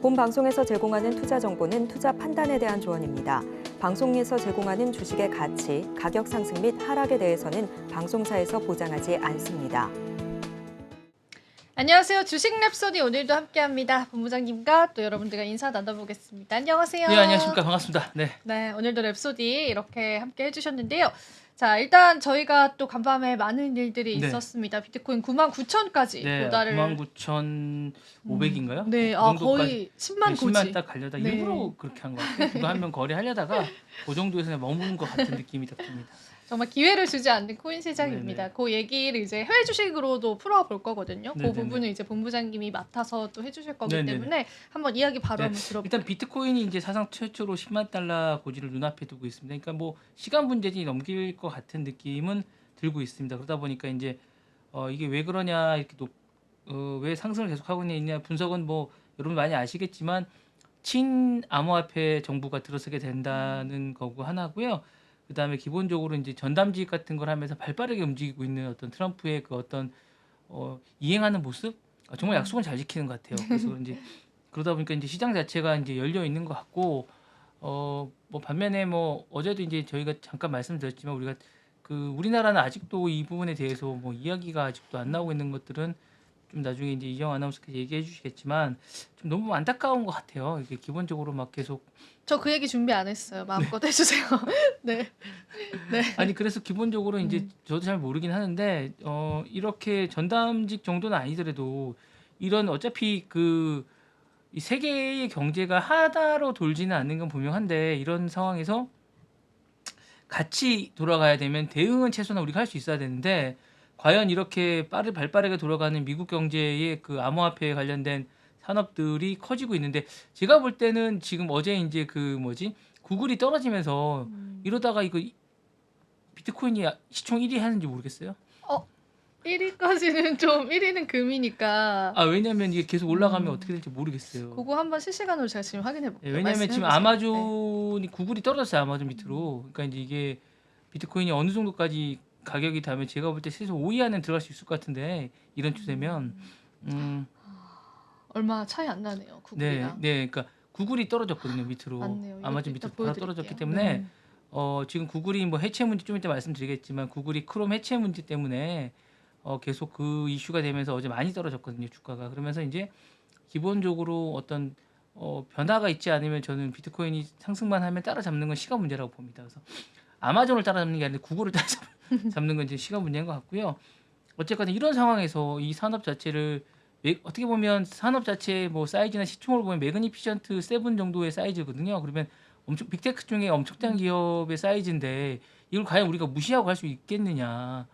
본 방송에서 제공하는 투자 정보는 투자 판단에 대한 조언입니다. 방송에서 제공하는 주식의 가치, 가격 상승 및 하락에 대해서는 방송사에서 보장하지 않습니다. 안녕하세요. 주식 랩소디 오늘도 함께합니다. 본부장님과 또 여러분들과 인사 나눠보겠습니다. 안녕하세요. 네, 안녕하십니까. 반갑습니다. 네, 오늘도 랩소디 이렇게 함께 해주셨는데요. 자, 일단 저희가 또 간밤에 많은 일들이 네. 있었습니다. 비트코인 99,000까지 네, 도달을 99,500인가요? 네, 그 거의 10만 고지. 10만 딱 가려다 네. 일부러 그렇게 한 것 같아요. 그거 한 명 거래하려다가 그 정도에서 그냥 머무는 것 같은 느낌이 딱 듭니다. 정말 기회를 주지 않는 코인 시장입니다. 네네. 그 얘기를 이제 해외 주식으로도 풀어볼 거거든요. 그 네네네. 부분은 이제 본부장님이 맡아서 또 해주실 거기 네네네. 때문에 한번 이야기 바로 네, 한번 들어볼게요. 일단 비트코인이 이제 사상 최초로 10만 달러 고지를 눈앞에 두고 있습니다. 그러니까 뭐 시간 문제지 넘길 것 같은 느낌은 들고 있습니다. 그러다 보니까 이제 이게 왜 그러냐 이렇게 왜 상승을 계속하고 있냐 분석은 뭐 여러분 많이 아시겠지만 친암호화폐 정부가 들어서게 된다는 거고 하나고요. 그다음에 기본적으로 이제 전담직 같은 걸 하면서 발빠르게 움직이고 있는 어떤 트럼프의 그 어떤 이행하는 모습 정말 약속은 잘 지키는 것 같아요. 그래서 그런지 그러다 보니까 이제 시장 자체가 이제 열려 있는 것 같고 뭐 반면에 뭐 어제도 이제 저희가 잠깐 말씀드렸지만 우리가 그 우리나라는 아직도 이 부분에 대해서 뭐 이야기가 아직도 안 나오고 있는 것들은 좀 나중에 이제 이정 아나운서께서 얘기해 주시겠지만 좀 너무 안타까운 것 같아요. 이게 기본적으로 막 계속 저 그 얘기 준비 안 했어요. 마음껏 해주세요. 네. 네. 아니 그래서 기본적으로 이제 저도 잘 모르긴 하는데 이렇게 전담직 정도는 아니더라도 이런 어차피 이 세계의 경제가 하나로 돌지는 않는 건 분명한데 이런 상황에서 같이 돌아가야 되면 대응은 최소한 우리가 할 수 있어야 되는데 과연 이렇게 발빠르게 돌아가는 미국 경제의 그 암호화폐에 관련된 산업들이 커지고 있는데 제가 볼 때는 지금 어제 이제 구글이 떨어지면서 이러다가 이거 비트코인이 시총 1위 하는지 모르겠어요. 1위까지는 좀 1위는 금이니까 왜냐면 이게 계속 올라가면 어떻게 될지 모르겠어요. 그거 한번 실시간으로 제가 지금 확인해 볼게요. 왜냐면 지금 아마존이 구글이 떨어졌어요. 아마존 밑으로. 그러니까 이제 이게 비트코인이 어느 정도까지 가격이 닿으면 제가 볼 때 최소 5위 안에 들어갈 수 있을 것 같은데 이런 추세면 얼마 차이 안 나네요. 네, 구글이랑. 네, 그러니까 구글이 떨어졌거든요 밑으로. 맞네요. 아마존 이것도 밑으로 이따 다 떨어졌기 보여드릴게요. 때문에 지금 구글이 뭐 해체 문제 좀 이따 말씀드리겠지만 구글이 크롬 해체 문제 때문에 계속 그 이슈가 되면서 어제 많이 떨어졌거든요 주가가. 그러면서 이제 기본적으로 어떤 변화가 있지 않으면 저는 비트코인이 상승만 하면 따라잡는 건 시간 문제라고 봅니다. 그래서 아마존을 따라잡는 게 아니라 구글을 따라잡는 건 이제 시간 문제인 것 같고요. 어쨌거나 이런 상황에서 이 산업 자체를 어떻게 보면 산업 자체의 뭐 사이즈나 시총을 보면 매그니피션트 7 정도의 사이즈거든요. 그러면 엄청 빅테크 중에 엄청난 기업의 사이즈인데 이걸 과연 우리가 무시하고 할 수 있겠느냐?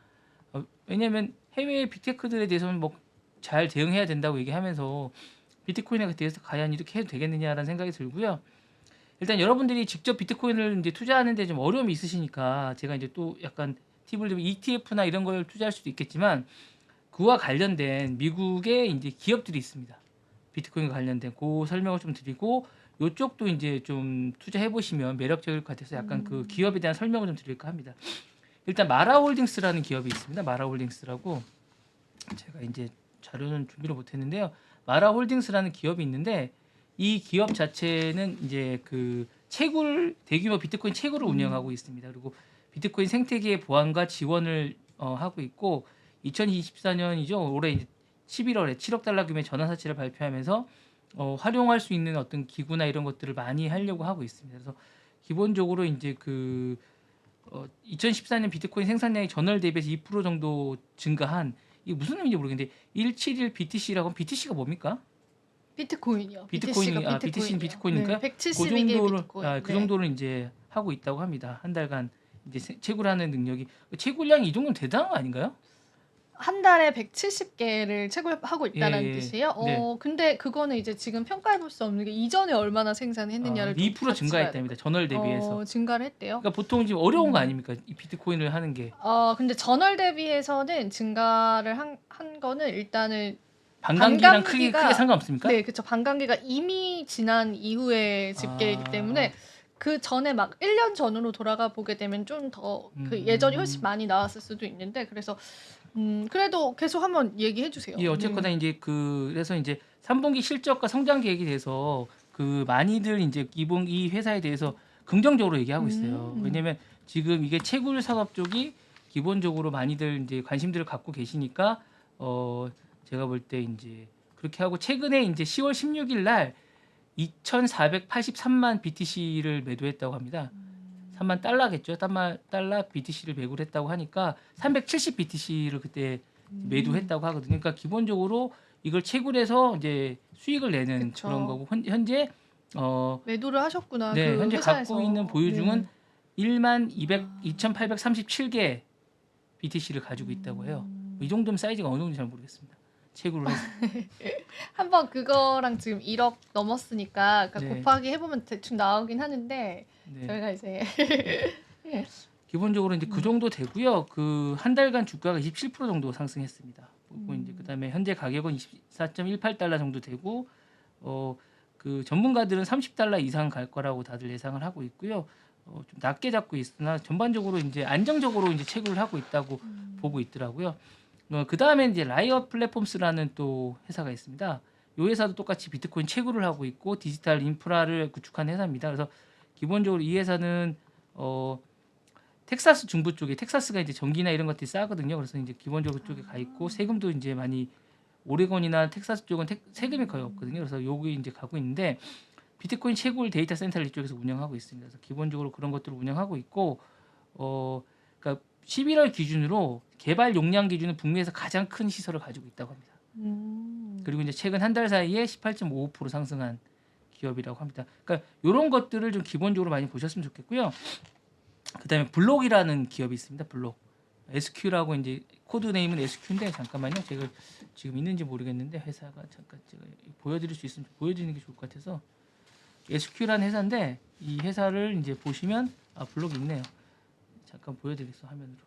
왜냐하면 해외 빅테크들에 대해서는 뭐 잘 대응해야 된다고 얘기하면서 비트코인에 대해서 과연 이렇게 해도 되겠느냐라는 생각이 들고요. 일단 여러분들이 직접 비트코인을 이제 투자하는데 좀 어려움이 있으시니까 제가 이제 또 약간 팁을 드리면 ETF나 이런 걸 투자할 수도 있겠지만 그와 관련된 미국의 이제 기업들이 있습니다. 비트코인과 관련된 그 설명을 좀 드리고 이쪽도 이제 좀 투자해 보시면 매력적일 것 같아서 약간 그 기업에 대한 설명을 좀 드릴까 합니다. 일단 마라홀딩스라는 기업이 있습니다. 마라홀딩스라고 제가 이제 자료는 준비를 못했는데요. 마라홀딩스라는 기업이 있는데 이 기업 자체는 이제 그 대규모 비트코인 채굴을 운영하고 있습니다. 그리고 비트코인 생태계의 보안과 지원을 하고 있고 2024년이죠. 올해 이제 11월에 7억 달러 규모의 전환사채를 발표하면서 활용할 수 있는 어떤 기구나 이런 것들을 많이 하려고 하고 있습니다. 그래서 기본적으로 이제 2014년 비트코인 생산량이 전월 대비해서 2% 정도 증가한 이게 무슨 의미인지 모르겠는데 171 BTC라고 하면 BTC가 뭡니까? 비트코인이요. BTC는 비트코인이니까 네, 그 172개의 정도를 비트코인. 그 정도를 이제 하고 있다고 합니다. 한 달간 이제 채굴하는 능력이 채굴량이 이 정도면 대단한 거 아닌가요? 한 달에 170개를 채굴하고 있다는 예, 뜻이에요. 네. 근데 그거는 이제 지금 평가해 볼 수 없는 게 이전에 얼마나 생산했느냐를 좀 2% 증가했답니다. 전월 대비해서. 증가를 했대요. 그러니까 보통 지금 어려운 거 아닙니까? 이 비트코인을 하는 게. 근데 전월 대비해서는 증가를 한 거는 일단은 반감기랑 크게 상관없습니까? 네, 그렇죠. 반감기가 이미 지난 이후의 집계이기 때문에 그 전에 막 1년 전으로 돌아가 보게 되면 좀 더 그 예전이 훨씬 많이 나왔을 수도 있는데 그래서 그래도 계속 한번 얘기해 주세요. 예, 어쨌거나 이제 그래서 이제 3분기 실적과 성장 계획에 대해서 그 많이들 이제 이번 이 회사에 대해서 긍정적으로 얘기하고 있어요. 왜냐면 지금 이게 채굴 산업 쪽이 기본적으로 많이들 이제 관심들을 갖고 계시니까 제가 볼 때 이제 그렇게 하고 최근에 이제 10월 16일 날 2,483만 BTC를 매도했다고 합니다. 3만 달러겠죠. 달러 BTC를 매도를 했다고 하니까 370 BTC를 그때 매도했다고 하거든요. 그러니까 기본적으로 이걸 채굴해서 이제 수익을 내는 그쵸. 그런 거고 현재 매도를 하셨구나. 네, 그 현재 회사에서. 갖고 있는 보유중은 네. 2,837개 BTC를 가지고 있다고 해요. 이 정도면 사이즈가 어느 정도 잘 모르겠습니다. 채굴을 해서. 한번 그거랑 지금 1억 넘었으니까 그러니까 네. 곱하기 해보면 대충 나오긴 하는데 네. 저희가 이제 기본적으로 이제 그 정도 되고요. 그 한 달간 주가가 27% 정도 상승했습니다. 그리고 이제 그다음에 현재 가격은 24.18달러 정도 되고 그 전문가들은 30달러 이상 갈 거라고 다들 예상을 하고 있고요. 좀 낮게 잡고 있으나 전반적으로 이제 안정적으로 이제 채굴을 하고 있다고 보고 있더라고요. 그 다음에 이제 라이엇 플랫폼스라는 또 회사가 있습니다. 이 회사도 똑같이 비트코인 채굴을 하고 있고 디지털 인프라를 구축한 회사입니다. 그래서 기본적으로 이 회사는 텍사스 중부 쪽에 텍사스가 이제 전기나 이런 것들이 싸거든요. 그래서 이제 기본적으로 쪽에 가 있고 세금도 이제 많이 오레곤이나 텍사스 쪽은 세금이 거의 없거든요. 그래서 여기 이제 가고 있는데 비트코인 채굴 데이터 센터를 이쪽에서 운영하고 있습니다. 그래서 기본적으로 그런 것들을 운영하고 있고 그러니까 11월 기준으로 개발 용량 기준은 북미에서 가장 큰 시설을 가지고 있다고 합니다. 그리고 이제 최근 한 달 사이에 18.55% 상승한 기업이라고 합니다. 그러니까 이런 것들을 좀 기본적으로 많이 보셨으면 좋겠고요. 그다음에 블록이라는 기업이 있습니다. 블록 SQ라고 이제 코드 네임은 SQ인데 잠깐만요. 제가 지금 있는지 모르겠는데 회사가 잠깐 제가 보여드릴 수 있으면 보여드리는 게 좋을 것 같아서 SQ라는 회사인데 이 회사를 이제 보시면 블록이 있네요. 잠깐 보여드리겠어 화면으로.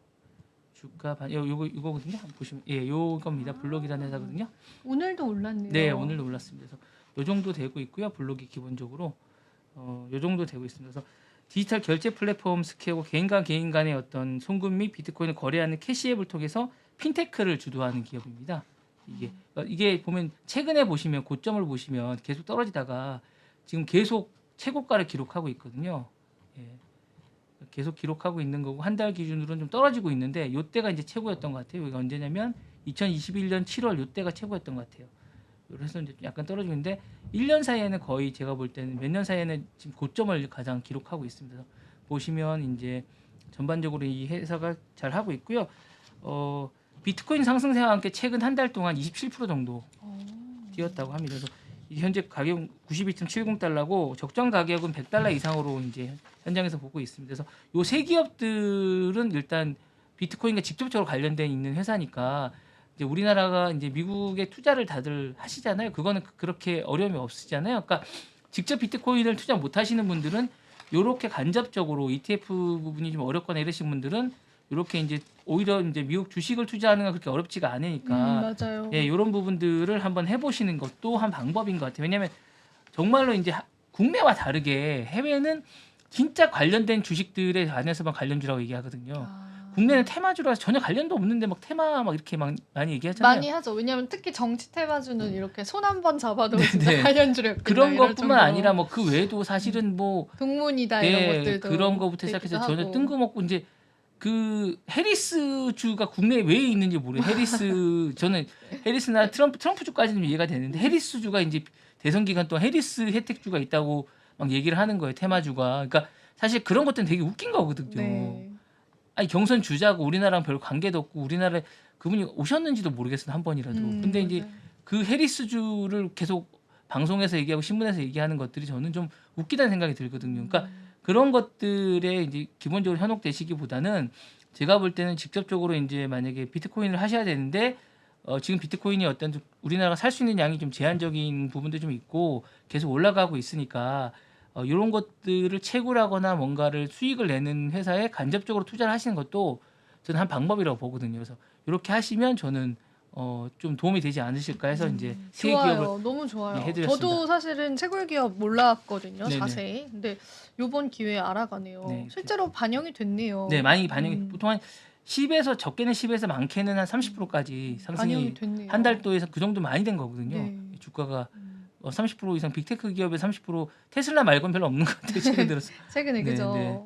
주가 이거거든요. 한번 보시면 요겁니다. 블록이라는 회사거든요. 오늘도 올랐네요. 네, 오늘도 올랐습니다. 그래서 요 정도 되고 있고요. 블록이 기본적으로 요 정도 되고 있습니다. 그래서 디지털 결제 플랫폼 스퀘어고 개인과 개인 간의 어떤 송금 및 비트코인을 거래하는 캐시앱을 통해서 핀테크를 주도하는 기업입니다. 이게 보면 최근에 보시면 고점을 보시면 계속 떨어지다가 지금 계속 최고가를 기록하고 있거든요. 예. 계속 기록하고 있는 거고 한 달 기준으로는 좀 떨어지고 있는데 이때가 이제 최고였던 것 같아요. 이게 언제냐면 2021년 7월 이때가 최고였던 것 같아요. 그래서 이제 약간 떨어지고 있는데 1년 사이에는 거의 제가 볼 때는 몇 년 사이에는 지금 고점을 가장 기록하고 있습니다. 그래서 보시면 이제 전반적으로 이 회사가 잘 하고 있고요. 비트코인 상승세와 함께 최근 한 달 동안 27% 정도 뛰었다고 합니다. 그래서 현재 가격 92.70달러고 적정 가격은 100달러 이상으로 이제 현장에서 보고 있습니다. 그래서 요 세 기업들은 일단 비트코인과 직접적으로 관련된 있는 회사니까 이제 우리나라가 이제 미국에 투자를 다들 하시잖아요. 그거는 그렇게 어려움이 없으시잖아요. 그러니까 직접 비트코인을 투자 못 하시는 분들은 요렇게 간접적으로 ETF 부분이 좀 어렵거나 이러신 분들은 이렇게 이제 오히려 이제 미국 주식을 투자하는 건 그렇게 어렵지가 않으니까 맞아요. 예, 이런 부분들을 한번 해보시는 것도 한 방법인 것 같아요. 왜냐하면 정말로 이제 국내와 다르게 해외는 진짜 관련된 주식들에 안에서만 관련주라고 얘기하거든요. 국내는 테마주라서 전혀 관련도 없는데 막 테마 막 이렇게 막 많이 얘기하잖아요. 많이 하죠. 왜냐하면 특히 정치 테마주는 이렇게 손 한 번 잡아도 네, 진짜 네. 관련주였구나. 그런 이럴 것뿐만 정도로. 아니라 뭐 그 외에도 사실은 뭐 동문이다 이런 예, 것들도 그런 거부터 시작해서 전혀 뜬금없고 이제 그 해리스 주가 국내에 왜 있는지 모르겠어요. 해리스 저는 해리스나 트럼프 주까지는 이해가 되는데 해리스 주가 이제 대선 기간 동안 해리스 혜택 주가 있다고 막 얘기를 하는 거예요. 테마주가. 그러니까 사실 그런 것들은 되게 웃긴 거거든요. 네. 아니 경선 주자고 우리나라랑 별 관계도 없고 우리나라에 그분이 오셨는지도 모르겠어요. 한 번이라도. 근데 이제 맞아요. 그 해리스 주를 계속 방송에서 얘기하고 신문에서 얘기하는 것들이 저는 좀 웃기다는 생각이 들거든요. 그러니까 그런 것들에 이제 기본적으로 현혹되시기보다는 제가 볼 때는 직접적으로 이제 만약에 비트코인을 하셔야 되는데 지금 비트코인이 어떤 좀 우리나라가 살 수 있는 양이 좀 제한적인 부분도 좀 있고 계속 올라가고 있으니까 이런 것들을 채굴하거나 뭔가를 수익을 내는 회사에 간접적으로 투자를 하시는 것도 저는 한 방법이라고 보거든요. 그래서 이렇게 하시면 저는 좀 도움이 되지 않으실까 해서 이제 세 기업을 좋아요. 너무 좋아요. 예, 해드렸습니다. 저도 사실은 채굴 기업 몰랐거든요. 네네. 자세히. 근데 이번 기회에 알아가네요. 네, 실제로 반영이 됐네요. 네, 많이 반영이 보통 한 10에서 적게는 10에서 많게는 한 30%까지 상승이 반영이 됐네요. 한 달도에서 그 정도 많이 된 거거든요. 네. 주가가 30% 이상 빅테크 기업의 30% 테슬라 말고는 별로 없는 것 같아요. 최근 들어서. 최근에 네, 그죠. 네.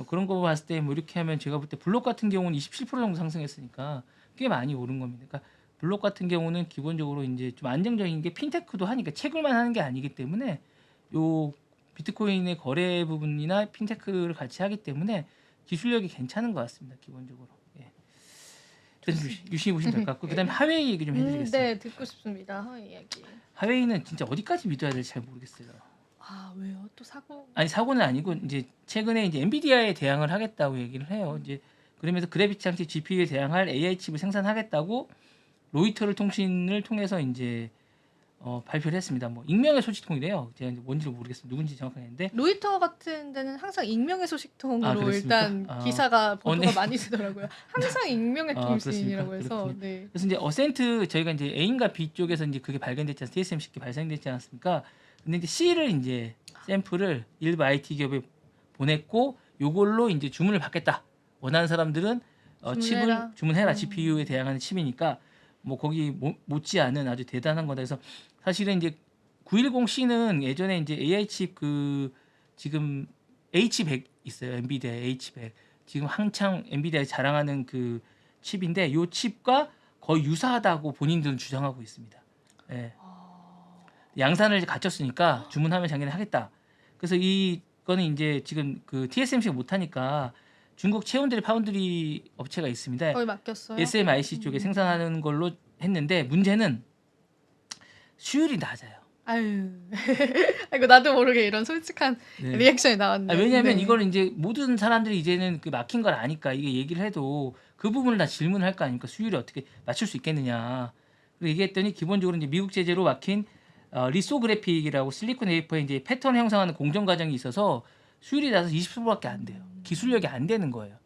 그런 거 봤을 때 뭐 이렇게 하면 제가 볼 때 블록 같은 경우는 27% 정도 상승했으니까 꽤 많이 오른 겁니다. 그러니까 블록 같은 경우는 기본적으로 이제 좀 안정적인 게 핀테크도 하니까 채굴만 하는 게 아니기 때문에 요 비트코인의 거래 부분이나 핀테크를 같이 하기 때문에 기술력이 괜찮은 것 같습니다. 기본적으로. 예. 그래서 유심히 보시면 될 것 같고 그다음에 하웨이 얘기 좀 해드리겠습니다. 네, 듣고 싶습니다. 하웨이 이야기. 하웨이는 진짜 어디까지 믿어야 될지 잘 모르겠어요. 아, 왜요? 또 사고? 아니 사고는 아니고 이제 최근에 이제 엔비디아에 대항을 하겠다고 얘기를 해요. 이제 그러면서 그래비티 장치 GPU에 대항할 AI 칩을 생산하겠다고 로이터를 통신을 통해서 이제 발표를 했습니다. 뭐 익명의 소식통이래요. 제가 이제 뭔지를 모르겠어요. 누군지 정확하게 했는데 로이터 같은 데는 항상 익명의 소식통으로 그렇습니까? 일단 기사가 보도가 네. 많이 되더라고요. 항상 익명의 통신이라고 그렇습니까? 해서 그렇군요. 네. 그래서 이제 어센트 저희가 이제 A인가 B 쪽에서 이제 그게 발견됐지 않습니까? TSMC 발생됐지 않습니까? 근데 이제 C를 이제 샘플을 일부 IT 기업에 보냈고 요걸로 이제 주문을 받겠다. 원하는 사람들은 칩을 주문해라. GPU에 대항하는 칩이니까 뭐 거기 못지않은 아주 대단한 거다. 그래서 사실은 이제 910C는 예전에 이제 AI 칩 그 지금 H100 있어요. 엔비디아 H100. 지금 한창 엔비디아에 자랑하는 그 칩인데 요 칩과 거의 유사하다고 본인들은 주장하고 있습니다. 예. 양산을 이제 갖췄으니까 주문하면 자기네 하겠다. 그래서 이거는 이제 지금 그 TSMC가 못하니까 중국 체온드리 파운드리 업체가 있습니다. 거의 맡겼어요. SMIC 쪽에 생산하는 걸로 했는데 문제는 수율이 낮아요. 아유, 이거 나도 모르게 이런 솔직한 네. 리액션이 나왔는데. 왜냐하면 네. 이걸 이제 모든 사람들이 이제는 그 막힌 걸 아니까 이게 얘기를 해도 그 부분을 다 질문을 할 거 아닙니까? 수율이 어떻게 맞출 수 있겠느냐. 그리고 얘기했더니 기본적으로 이제 미국 제재로 막힌 리소그래픽이라고 실리콘 웨이퍼에 이제 패턴 형성하는 공정 과정이 있어서 수율이 낮아서 20%밖에 안 돼요. 기술력이 안 되는 거예요.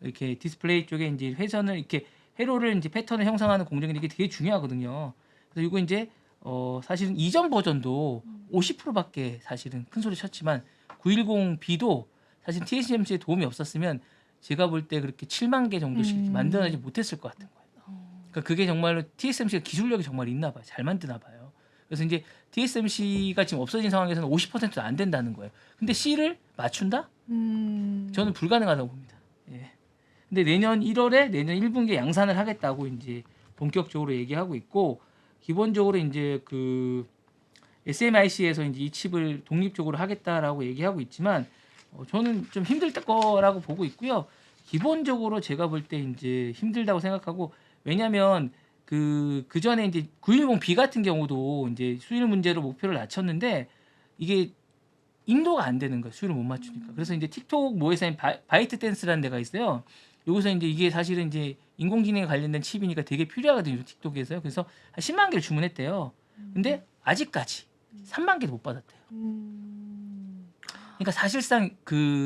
이렇게 디스플레이 쪽에 이제 회선을 이렇게 회로를 이제 패턴을 형성하는 공정이 이게 되게 중요하거든요. 그래서 이거 이제 사실은 이전 버전도 50%밖에 사실은 큰 소리 쳤지만 910B도 사실 TSMC의 도움이 없었으면 제가 볼 때 그렇게 7만 개 정도씩 만들어내지 못했을 것 같은 거예요. 그러니까 그게 정말로 TSMC가 기술력이 정말 있나 봐요. 잘 만드나 봐요. 그래서 이제 TSMC가 지금 없어진 상황에서는 50%도 안 된다는 거예요. 근데 C를 맞춘다? 저는 불가능하다고 봅니다. 예. 근데 내년 1분기에 양산을 하겠다고 이제 본격적으로 얘기하고 있고 기본적으로 이제 그 SMIC에서 이제 이 칩을 독립적으로 하겠다라고 얘기하고 있지만 저는 좀 힘들 거라고 보고 있고요. 기본적으로 제가 볼 때 이제 힘들다고 생각하고 왜냐하면 그 전에 이제 910B 같은 경우도 이제 수율 문제로 목표를 낮췄는데 이게 인도가 안 되는 거예요. 수율을 못 맞추니까. 그래서 이제 틱톡 모회사인 바이트 댄스라는 데가 있어요. 여기서 이제 이게 사실은 이제 인공지능에 관련된 칩이니까 되게 필요하거든요. 틱톡에서요. 그래서 한 10만 개를 주문했대요. 근데 아직까지 3만 개도 못 받았대요. 그러니까 사실상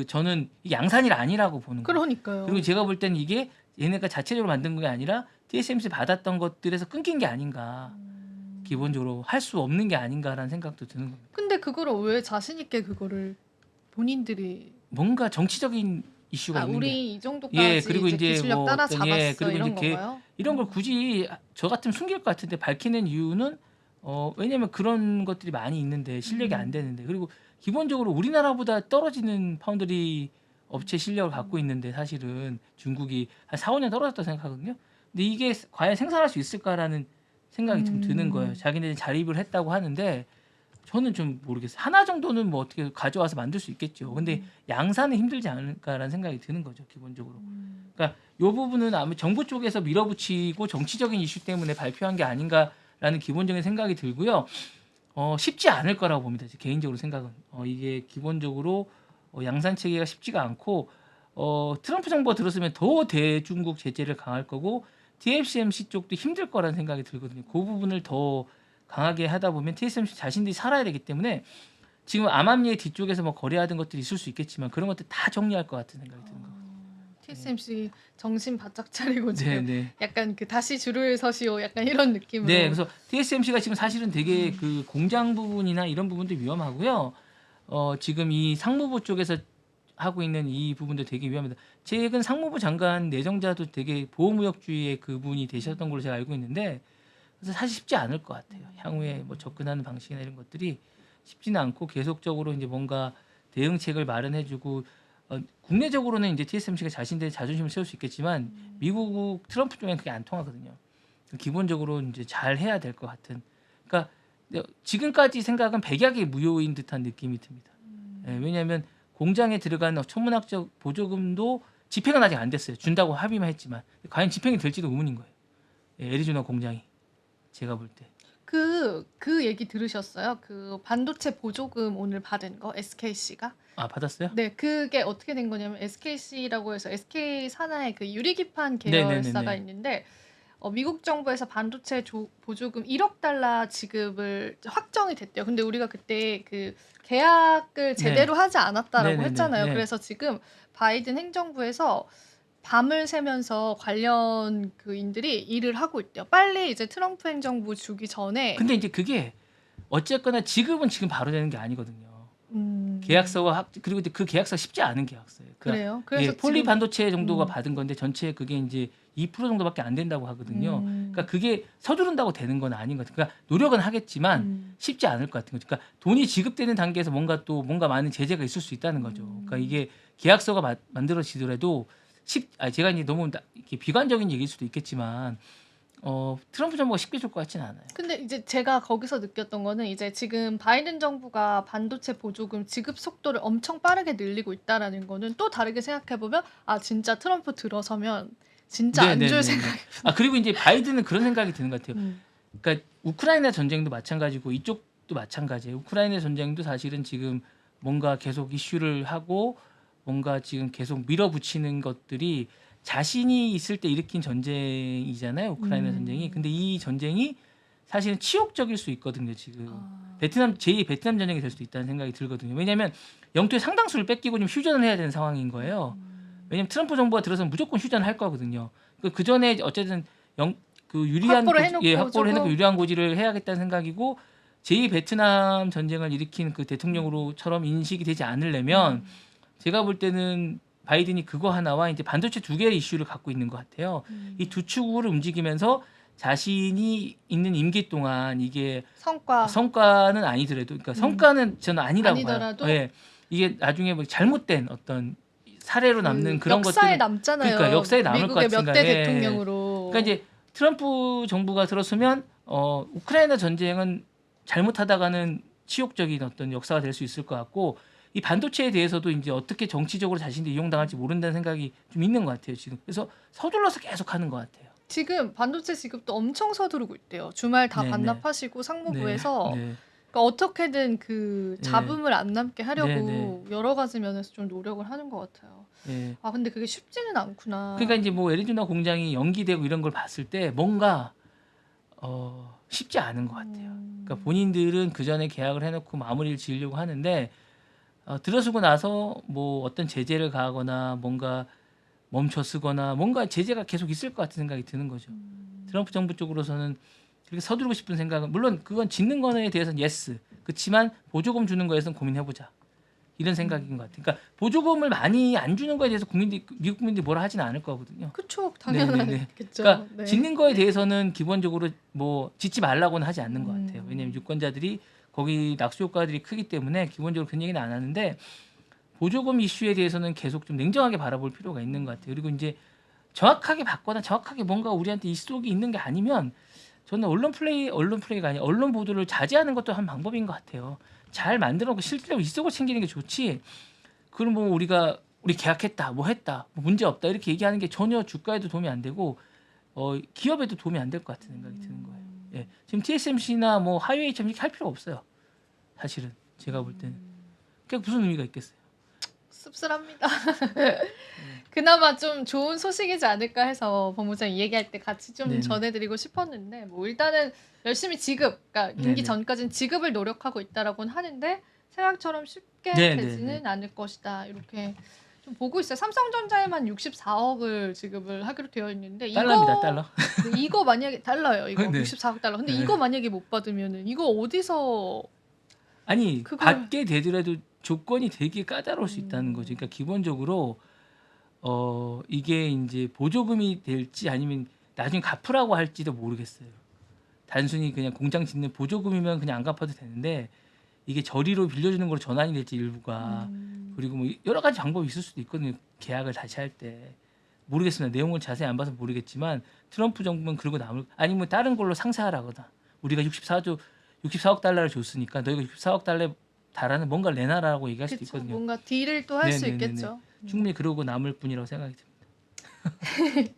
저는 양산이 아니라고 보는 거예요. 그러니까요. 그리고 제가 볼 때는 이게 얘네가 자체적으로 만든 게 아니라 TSMC 받았던 것들에서 끊긴 게 아닌가. 기본적으로 할 수 없는 게 아닌가라는 생각도 드는 겁니다. 근데 그거를 왜 자신 있게 그거를 본인들이 뭔가 정치적인 이슈가 있는 게 우리 이 정도까지 그리고 이제 기술력 뭐 따라잡았어 그리고 이런 이제 건가요? 이런 걸 굳이 저 같으면 숨길 것 같은데 밝히는 이유는 왜냐면 그런 것들이 많이 있는데 실력이 안 되는데 그리고 기본적으로 우리나라보다 떨어지는 파운드리 업체 실력을 갖고 있는데 사실은 중국이 한 4, 5년 떨어졌다고 생각하거든요. 근데 이게 과연 생산할 수 있을까라는 생각이 좀 드는 거예요. 자기네들이 자립을 했다고 하는데 저는 좀 모르겠어요. 하나 정도는 뭐 어떻게 가져와서 만들 수 있겠죠. 근데 양산은 힘들지 않을까라는 생각이 드는 거죠. 기본적으로. 그러니까 이 부분은 아마 정부 쪽에서 밀어붙이고 정치적인 이슈 때문에 발표한 게 아닌가라는 기본적인 생각이 들고요. 쉽지 않을 거라고 봅니다. 제 개인적으로 생각은. 이게 기본적으로 양산 체계가 쉽지가 않고 트럼프 정부가 들었으면 더 대중국 제재를 강할 거고 TSMC 쪽도 힘들 거라는 생각이 들거든요. 그 부분을 더 강하게 하다 보면 TSMC 자신들이 살아야 되기 때문에 지금 암암리의 뒤쪽에서 뭐 거래하던 것들이 있을 수 있겠지만 그런 것들 다 정리할 것 같은 생각이 드는 거예요. TSMC 정신 바짝 차리고 지금 네. 약간 그 다시 줄을 서시오 약간 이런 느낌으로. 네, 그래서 TSMC가 지금 사실은 되게 그 공장 부분이나 이런 부분도 위험하고요. 지금 이 상무부 쪽에서 하고 있는 이 부분도 되게 위험합니다. 최근 상무부 장관 내정자도 되게 보호무역주의의 그분이 되셨던 걸로 제가 알고 있는데 그래서 사실 쉽지 않을 것 같아요. 향후에 뭐 접근하는 방식이나 이런 것들이 쉽지는 않고 계속적으로 이제 뭔가 대응책을 마련해주고 국내적으로는 이제 TSMC가 자신들의 자존심을 세울 수 있겠지만 미국 트럼프 쪽에는 그게 안 통하거든요. 기본적으로 이제 잘 해야 될 것 같은. 그러니까 지금까지 생각은 백약의 무효인 듯한 느낌이 듭니다. 예, 왜냐하면 공장에 들어가는 천문학적 보조금도 집행은 아직 안 됐어요. 준다고 합의만 했지만 과연 집행이 될지도 의문인 거예요. 예, 애리조나 공장이 제가 볼 때. 그 얘기 들으셨어요? 그 반도체 보조금 오늘 받은 거 SKC가? 아 받았어요? 네, 그게 어떻게 된 거냐면 SKC라고 해서 SK 산하의 그 유리기판 네네네네. 계열사가 있는데 미국 정부에서 반도체 보조금 1억 달러 지급을 확정이 됐대요. 근데 우리가 그때 그 계약을 제대로 하지 않았다라고 네네네. 했잖아요. 네. 그래서 지금 바이든 행정부에서 밤을 새면서 관련 그인들이 일을 하고 있대요. 빨리 이제 트럼프 행정부 주기 전에. 근데 이제 그게 어쨌거나 지급은 지금 바로 되는 게 아니거든요. 음, 계약서와 그리고 이제 그 계약서 쉽지 않은 계약서예요. 그래요? 예, 그래서 폴리 지금 반도체 정도가 음. 받은 건데 전체 그게 이제 2% 정도밖에 안 된다고 하거든요. 음. 그러니까 그게 서두른다고 되는 건 아닌 것 같아요. 그러니까 노력은 하겠지만 쉽지 않을 것 같은 거죠. 그러니까 돈이 지급되는 단계에서 뭔가 많은 제재가 있을 수 있다는 거죠. 그러니까 이게 계약서가 만들어지더라도 제가 이제 너무 이렇게 비관적인 얘기일 수도 있겠지만 트럼프 정부가 쉽게 줄 것 같지는 않아요. 근데 이제 제가 거기서 느꼈던 거는 이제 지금 바이든 정부가 반도체 보조금 지급 속도를 엄청 빠르게 늘리고 있다라는 거는 또 다르게 생각해 보면 진짜 트럼프 들어서면 진짜 안 줄 네네네네. 생각. 그리고 이제 바이든은 그런 생각이 드는 것 같아요. 음. 그러니까 우크라이나 전쟁도 마찬가지고 이쪽도 마찬가지예요. 우크라이나 전쟁도 사실은 지금 뭔가 계속 이슈를 하고 뭔가 지금 계속 밀어붙이는 것들이 자신이 있을 때 일으킨 전쟁이잖아요. 우크라이나 전쟁이. 근데 이 전쟁이 사실은 치욕적일 수 있거든요. 지금 제2 베트남 전쟁이 될 수도 있다는 생각이 들거든요. 왜냐하면 영토의 상당수를 뺏기고 좀 휴전을 해야 되는 상황인 거예요. 왜냐하면 트럼프 정부가 들어서면 무조건 휴전을 할 거거든요. 그 전에 어쨌든 그 유리한 확보를 해놓고 확보를 해놓고 조금. 유리한 고지를 해야겠다는 생각이고 제2 베트남 전쟁을 일으킨 그 대통령으로처럼 인식이 되지 않으려면 제가 볼 때는 바이든이 그거 하나와 이제 반도체 두 개의 이슈를 갖고 있는 것 같아요. 이 두 축으로 움직이면서 자신이 있는 임기 동안 이게 성과는 아니더라도, 그러니까 성과는 저는 아니라고 아니더라도? 봐요. 예, 이게 나중에 뭐 잘못된 어떤 사례로 남는 그런 역사에 것들은 남잖아요. 그러니까 역사에 남을 것 미국의 같은 몇 대 생각에. 대통령으로. 그러니까 이제 트럼프 정부가 들었으면 우크라이나 전쟁은 잘못하다가는 치욕적인 어떤 역사가 될 수 있을 것 같고 이 반도체에 대해서도 이제 어떻게 정치적으로 자신들이 이용당할지 모른다는 생각이 좀 있는 것 같아요 지금. 그래서 서둘러서 계속 하는 것 같아요. 지금 반도체 지급도 엄청 서두르고 있대요. 주말 다 네네. 반납하시고 상무부에서 네. 그러니까 어떻게든 그 네. 잡음을 안 남게 하려고 네네. 여러 가지 면에서 좀 노력을 하는 것 같아요. 네. 근데 그게 쉽지는 않구나. 그러니까 이제 뭐 애리조나 공장이 연기되고 이런 걸 봤을 때 뭔가 쉽지 않은 것 같아요. 그러니까 본인들은 그 전에 계약을 해놓고 마무리를 지으려고 하는데 들어서고 나서 뭐 어떤 제재를 가하거나 뭔가 멈춰 쓰거나 뭔가 제재가 계속 있을 것 같은 생각이 드는 거죠. 트럼프 정부 쪽으로서는 그렇게 서두르고 싶은 생각은 물론 그건 짓는 거에 대해서는 예스. 그렇지만 보조금 주는 거에서는 고민해보자. 이런 생각인 것 같아요. 그러니까 보조금을 많이 안 주는 거에 대해서 미국 국민들이 뭐라 하지는 않을 거거든요. 그쵸, 네네네. 당연하겠죠. 그러니까 네. 짓는 거에 대해서는 기본적으로 뭐 짓지 말라고는 하지 않는 것 같아요. 왜냐하면 유권자들이 거기 낙수 효과들이 크기 때문에 기본적으로 그런 얘기는 안 하는데 보조금 이슈에 대해서는 계속 좀 냉정하게 바라볼 필요가 있는 것 같아요. 그리고 이제 정확하게 받거나 정확하게 뭔가 우리한테 이 속이 있는 게 아니면 저는 언론 플레이가 아니라 언론 보도를 자제하는 것도 한 방법인 것 같아요. 잘 만들어놓고 실제로 이 속을 챙기는 게 좋지. 그럼 뭐 우리 계약했다, 뭐 했다, 뭐 문제 없다 이렇게 얘기하는 게 전혀 주가에도 도움이 안 되고 기업에도 도움이 안 될 것 같은 생각이 드는 거예요. 예. 지금 TSMC나 뭐 하이웨이처럼 이렇게 할 필요가 없어요. 사실은 제가 볼 때는 그게 무슨 의미가 있겠어요. 씁쓸합니다. 그나마 좀 좋은 소식이지 않을까 해서 본부장이 얘기할 때 같이 좀 네네. 전해드리고 싶었는데 뭐 일단은 열심히 그러니까 임기 네네. 전까지는 지급을 노력하고 있다라고는 하는데 생각처럼 쉽게 네네네. 되지는 않을 것이다 이렇게 좀 보고 있어요. 삼성전자에만 64억을 지급을 하기로 되어 있는데 달러입니다, 달러. 이거 만약에 달러요. 이거 네. 64억 달러. 근데 네. 이거 만약에 못 받으면은 이거 어디서 아니 그걸- 받게 되더라도 조건이 되게 까다로울 수 있다는 거죠. 그러니까 기본적으로 이게 이제 보조금이 될지 아니면 나중에 갚으라고 할지도 모르겠어요. 단순히 그냥 공장 짓는 보조금이면 그냥 안 갚아도 되는데 이게 저리로 빌려주는 걸로 전환이 될지 일부가 그리고 뭐 여러 가지 방법이 있을 수도 있거든요. 계약을 다시 할 때 모르겠습니다. 내용을 자세히 안 봐서 모르겠지만 트럼프 정부는 그러고 남을 아니면 다른 걸로 상쇄하라거나 우리가 64억 달러를 줬으니까 너희가 64억 달러에 달하는 뭔가를 내놔라고 얘기할 수도 그쵸. 있거든요. 뭔가 딜을 또 할 수 네네네네. 있겠죠. 충분히 그러고 남을 뿐이라고 생각이 듭니다.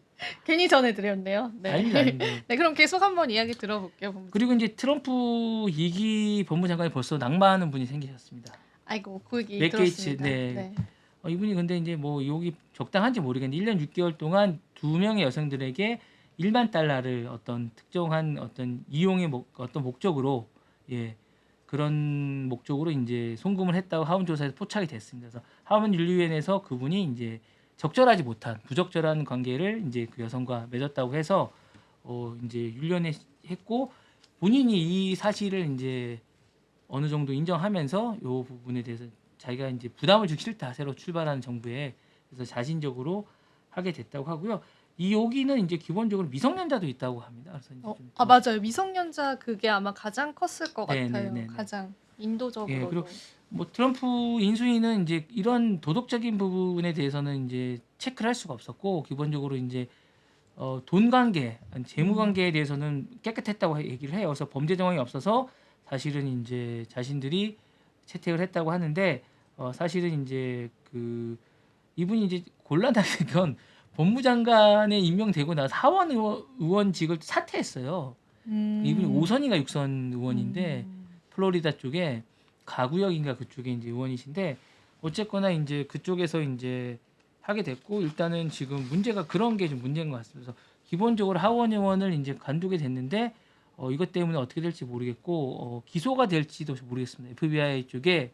괜히 전해드렸네요. 네. 아닙니다, 아닙니다. 네, 그럼 계속 한번 이야기 들어볼게요. 본부장님. 그리고 이제 트럼프 2기 법무장관이 벌써 낙마하는 분이 생기셨습니다. 아이고 그 얘기 맥 게이츠, 들었습니다. 네. 이분이 근데 이제 뭐 여기 적당한지 모르겠는데 1년 6개월 동안 2명의 여성들에게 1만 달러를 어떤 특정한 어떤 이용의 어떤 목적으로 그런 목적으로 이제 송금을 했다고 하원 조사에서 포착이 됐습니다. 그래서 하원 윤리위원회에서 그분이 이제 적절하지 못한 부적절한 관계를 이제 그 여성과 맺었다고 해서 이제 윤리위원회 했고 본인이 이 사실을 이제 어느 정도 인정하면서 이 부분에 대해서 자기가 이제 부담을 주기 싫다 새로 출발하는 정부에 그래서 자신적으로 하게 됐다고 하고요. 이 여기는 이제 기본적으로 미성년자도 있다고 합니다. 그래서 이제 좀 맞아요. 미성년자 그게 아마 가장 컸을 것 네, 같아요. 네, 네, 네. 가장 인도적으로. 예, 그리고 뭐 트럼프 인수위는 이제 이런 도덕적인 부분에 대해서는 이제 체크를 할 수가 없었고 기본적으로 이제 돈 관계, 재무 관계에 대해서는 깨끗했다고 얘기를 해요. 그래서 범죄 정황이 없어서 사실은 이제 자신들이 채택을 했다고 하는데 사실은 이제 그 이분이 이제 곤란하게 건 법무장관에 임명되고 나서 하원 의원직을 사퇴했어요. 이분이 5선인가 6선 의원인데 플로리다 쪽에 가구역인가 그쪽에 이제 의원이신데 어쨌거나 이제 그쪽에서 이제 하게 됐고 일단은 지금 문제가 그런 게 좀 문제인 것 같습니다. 그래서 기본적으로 하원 의원을 이제 관두게 됐는데 이것 때문에 어떻게 될지 모르겠고 기소가 될지도 모르겠습니다. FBI 쪽에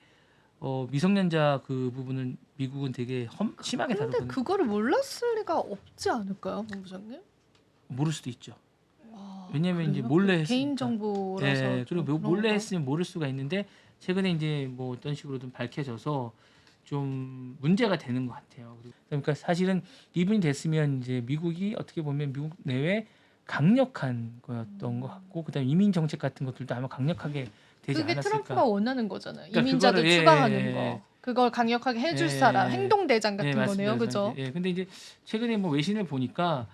미성년자 그 부분은 미국은 되게 심하게 근데 다루거든요. 그거를 몰랐을 리가 없지 않을까요, 본부장님? 모를 수도 있죠. 와, 왜냐면 이제 그래요? 몰래 개인 했으니까. 정보라서 네, 좀 그리고 그런 몰래 거. 했으면 모를 수가 있는데 최근에 이제 뭐 어떤 식으로든 밝혀져서 좀 문제가 되는 것 같아요. 그러니까 사실은 이분이 됐으면 이제 미국이 어떻게 보면 미국 내외 강력한 거였던 것 같고 그다음에 이민 정책 같은 것들도 아마 강력하게 되지 그게 않았을까. 트럼프가 원하는 거잖아요. 그러니까 이민자들 그거를, 추방하는 거. 그걸 강력하게 해줄 예, 사람, 예. 행동대장 같은 맞습니다. 거네요, 그래서 그죠? 이제, 근데 이제 최근에 뭐 외신을 보니까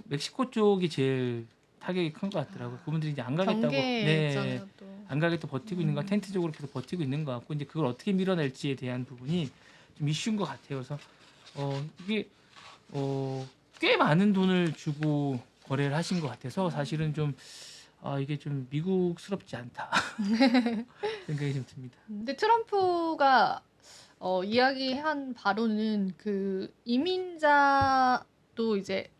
멕시코 쪽이 제일 타격이 큰 것 같더라고요. 그분들이 이제 안 가겠다고, 경계 있잖아요, 또. 안 가겠다 버티고 있는 거, 텐트적으로 계속 버티고 있는 것 같고 이제 그걸 어떻게 밀어낼지에 대한 부분이 좀 이슈인 것 같아요. 그래서 이게 꽤 많은 돈을 주고 거래를 하신 것 같아서 사실은 좀 이게 좀 미국스럽지 않다 생각이 좀 듭니다. 근데 트럼프가 이야기한 바로는 그 이민자도 이제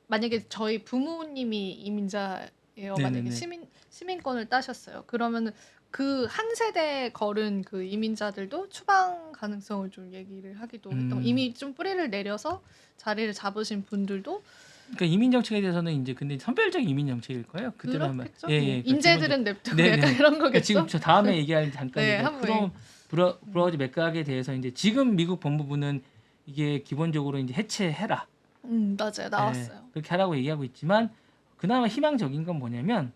만약에 저희 부모님이 이민자예요. 만약에 네네네. 시민권을 따셨어요. 그러면 그 한 세대 걸은 그 이민자들도 추방 가능성을 좀 얘기를 하기도 했던 거. 이미 좀 뿌리를 내려서 자리를 잡으신 분들도 그러니까 이민 정책에 대해서는 이제 근데 선별적인 이민 정책일 거예요. 그때는 아마 그렇겠죠. 그러니까 인재들은 냅두고 네네. 약간 이런 그러니까 거겠죠. 지금 저 다음에 얘기할 잠깐 네, 얘기할 한번 브라우지 맥각에 대해서 이제 지금 미국 법무부는 이게 기본적으로 이제 해체해라. 맞아요. 나왔어요. 그렇게 하라고 얘기하고 있지만 그나마 희망적인 건 뭐냐면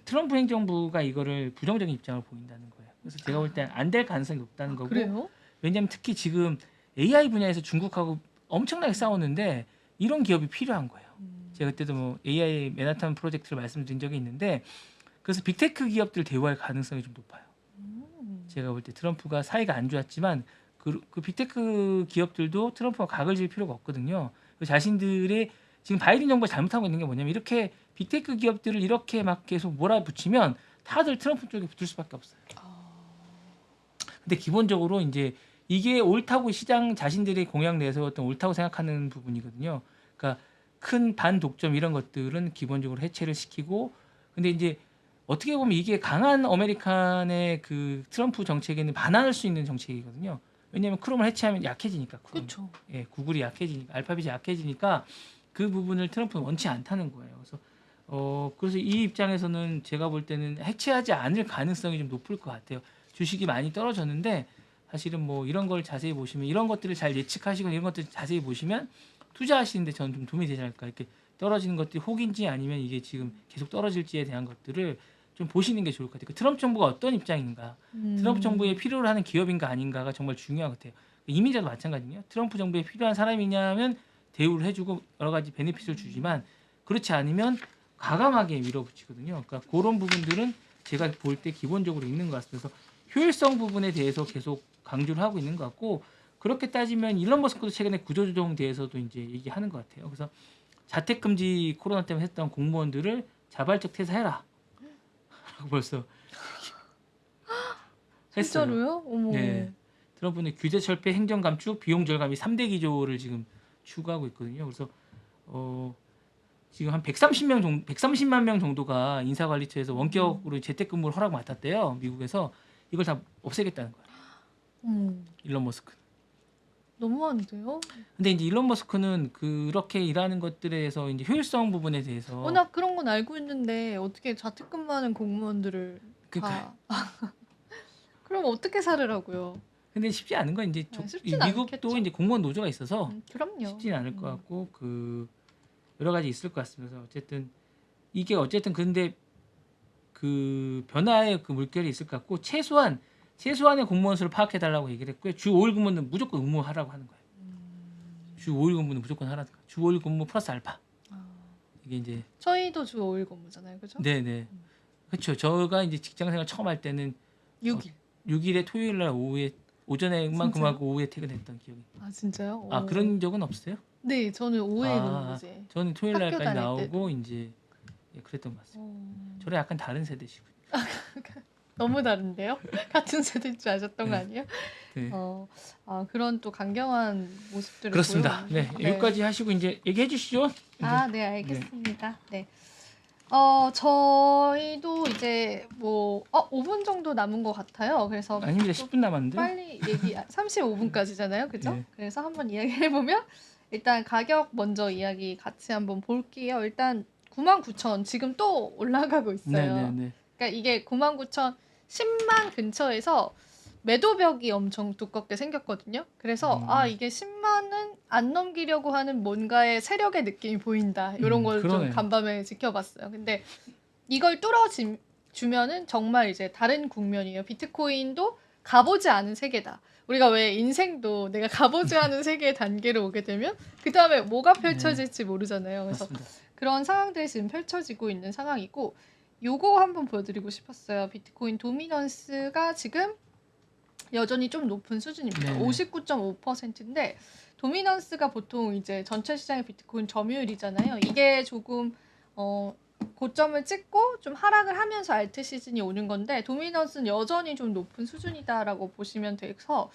트럼프 행정부가 이거를 부정적인 입장을 보인다는 거예요. 그래서 제가 볼 때 안 될 가능성이 높다는 거고. 그래요? 왜냐하면 특히 지금 AI 분야에서 중국하고 엄청나게 싸우는데 이런 기업이 필요한 거예요. 제가 그때도 뭐 AI 맨하탄 프로젝트를 말씀드린 적이 있는데 그래서 빅테크 기업들 대우할 가능성이 좀 높아요. 제가 볼 때 트럼프가 사이가 안 좋았지만 그 빅테크 기업들도 트럼프가 각을 질 필요가 없거든요. 자신들의 지금 바이든 정부가 잘못하고 있는 게 뭐냐면 이렇게 빅테크 기업들을 이렇게 막 계속 몰아붙이면 다들 트럼프 쪽에 붙을 수밖에 없어요. 근데 기본적으로 이제 이게 옳다고 시장 자신들의 공약 내세웠던 옳다고 생각하는 부분이거든요. 그러니까 큰 반독점 이런 것들은 기본적으로 해체를 시키고 근데 이제 어떻게 보면 이게 강한 아메리칸의 그 트럼프 정책에는 반할 수 있는 정책이거든요. 왜냐하면 크롬을 해체하면 약해지니까. 그렇죠. 구글이 약해지니까 알파벳이 약해지니까 그 부분을 트럼프는 원치 않다는 거예요. 그래서 이 입장에서는 제가 볼 때는 해체하지 않을 가능성이 좀 높을 것 같아요. 주식이 많이 떨어졌는데 사실은 뭐 이런 걸 자세히 보시면 이런 것들을 잘 예측하시고 이런 것들 자세히 보시면 투자하시는데 저는 좀 도움이 되지 않을까 이렇게 떨어지는 것들이 혹인지 아니면 이게 지금 계속 떨어질지에 대한 것들을 좀 보시는 게 좋을 것 같아요. 그 트럼프 정부가 어떤 입장인가, 트럼프 정부에 필요로 하는 기업인가 아닌가가 정말 중요한 것 같아요. 이민자도 마찬가지거든요. 트럼프 정부에 필요한 사람이냐면 대우를 해주고 여러 가지 베네핏을 주지만 그렇지 않으면 과감하게 밀어붙이거든요. 그러니까 그런 부분들은 제가 볼 때 기본적으로 있는 것 같습니다. 그래서 효율성 부분에 대해서 계속 강조를 하고 있는 것 같고 그렇게 따지면 일론 머스크도 최근에 구조조정 대해서도 이제 얘기하는 것 같아요. 그래서 자택금지 코로나 때문에 했던 공무원들을 자발적 퇴사해라. 라고 벌써 했어요. 진짜로요? 어머. 네. 트럼프는 규제 철폐, 행정 감축, 비용 절감이 3대 기조를 지금 추구하고 있거든요. 그래서 지금 한 130만 명 정도가 인사관리처에서 원격으로 재택근무를 허락 맡았대요. 미국에서 이걸 다 없애겠다는 거예요. 일론 머스크. 너무한데요? 근데 이제 일론 머스크는 그렇게 일하는 것들에 대해서 이제 효율성 부분에 대해서 워낙 그런 건 알고 있는데 어떻게 자택근무하는 공무원들을 그러니까 다 그럼 어떻게 살으라고요? 근데 쉽지 않은 건 이제 쉽진 미국도 않겠죠. 이제 공무원 노조가 있어서 그럼요. 쉽지는 않을 것 같고 그 여러 가지 있을 것 같습니다. 그래서 어쨌든 이게 어쨌든 근데 그 변화의 그 물결이 있을 것 같고 최소한의 공무원 수를 파악해 달라고 얘기를 했고요. 주 5일 근무는 무조건 의무하라고 하는 거예요. 주 5일 근무는 무조건 하라는 거예요. 주 5일 근무 플러스 알파. 이게 이제 저희도 주 5일 근무잖아요, 그죠? 네네 그렇죠. 저가 이제 직장생활 처음 할 때는 6일. 6일에 토요일 날 오후에 오전에만 근무하고 오후에 퇴근했던 기억이. 아 진짜요? 아 그런 적은 없어요? 네, 저는 5일 아, 근무제. 저는 토요일 학교 날까지 다닐 나오고 때도. 이제 그랬던 것 같습니다. 저랑 약간 다른 세대시고. 너무 다른데요? 같은 세대인 줄 아셨던 거 네. 아니에요? 네. 그런 또 강경한 모습들을 그렇습니다. 네, 보여요. 여기까지 하시고 이제 얘기해 주시죠. 네, 알겠습니다. 네. 저희도 이제 5분 정도 남은 것 같아요. 그래서 아닙니다. 좀 10분 남았는데. 빨리 35분까지잖아요. 그죠? 네. 그래서 한번 이야기해보면 일단 가격 먼저 이야기 같이 한번 볼게요. 일단 99,000 지금 또 올라가고 있어요. 네네네. 그러니까 이게 99,000 10만 근처에서 매도벽이 엄청 두껍게 생겼거든요. 그래서 이게 10만은 안 넘기려고 하는 뭔가의 세력의 느낌이 보인다. 이런 걸 좀 그러네요. 간밤에 지켜봤어요. 근데 이걸 뚫어주면은 정말 이제 다른 국면이에요. 비트코인도 가보지 않은 세계다. 우리가 왜 인생도 내가 가보지 않은 세계의 단계로 오게 되면 그 다음에 뭐가 펼쳐질지 모르잖아요. 그래서 맞습니다. 그런 상황들이 지금 펼쳐지고 있는 상황이고 요거 한번 보여드리고 싶었어요. 비트코인 도미넌스가 지금 여전히 좀 높은 수준입니다. 네네. 59.5%인데 도미넌스가 보통 이제 전체 시장의 비트코인 점유율이잖아요. 이게 조금 고점을 찍고 좀 하락을 하면서 알트 시즌이 오는 건데 도미넌스는 여전히 좀 높은 수준이다라고 보시면 돼서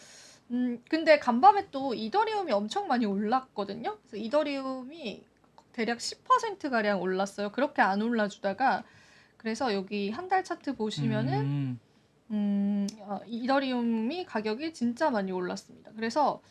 근데 간밤에 또 이더리움이 엄청 많이 올랐거든요. 그래서 이더리움이 대략 10%가량 올랐어요. 그렇게 안 올라주다가 그래서 여기 한 달 차트 보시면은 이더리움이 가격이 진짜 많이 올랐습니다. 그래서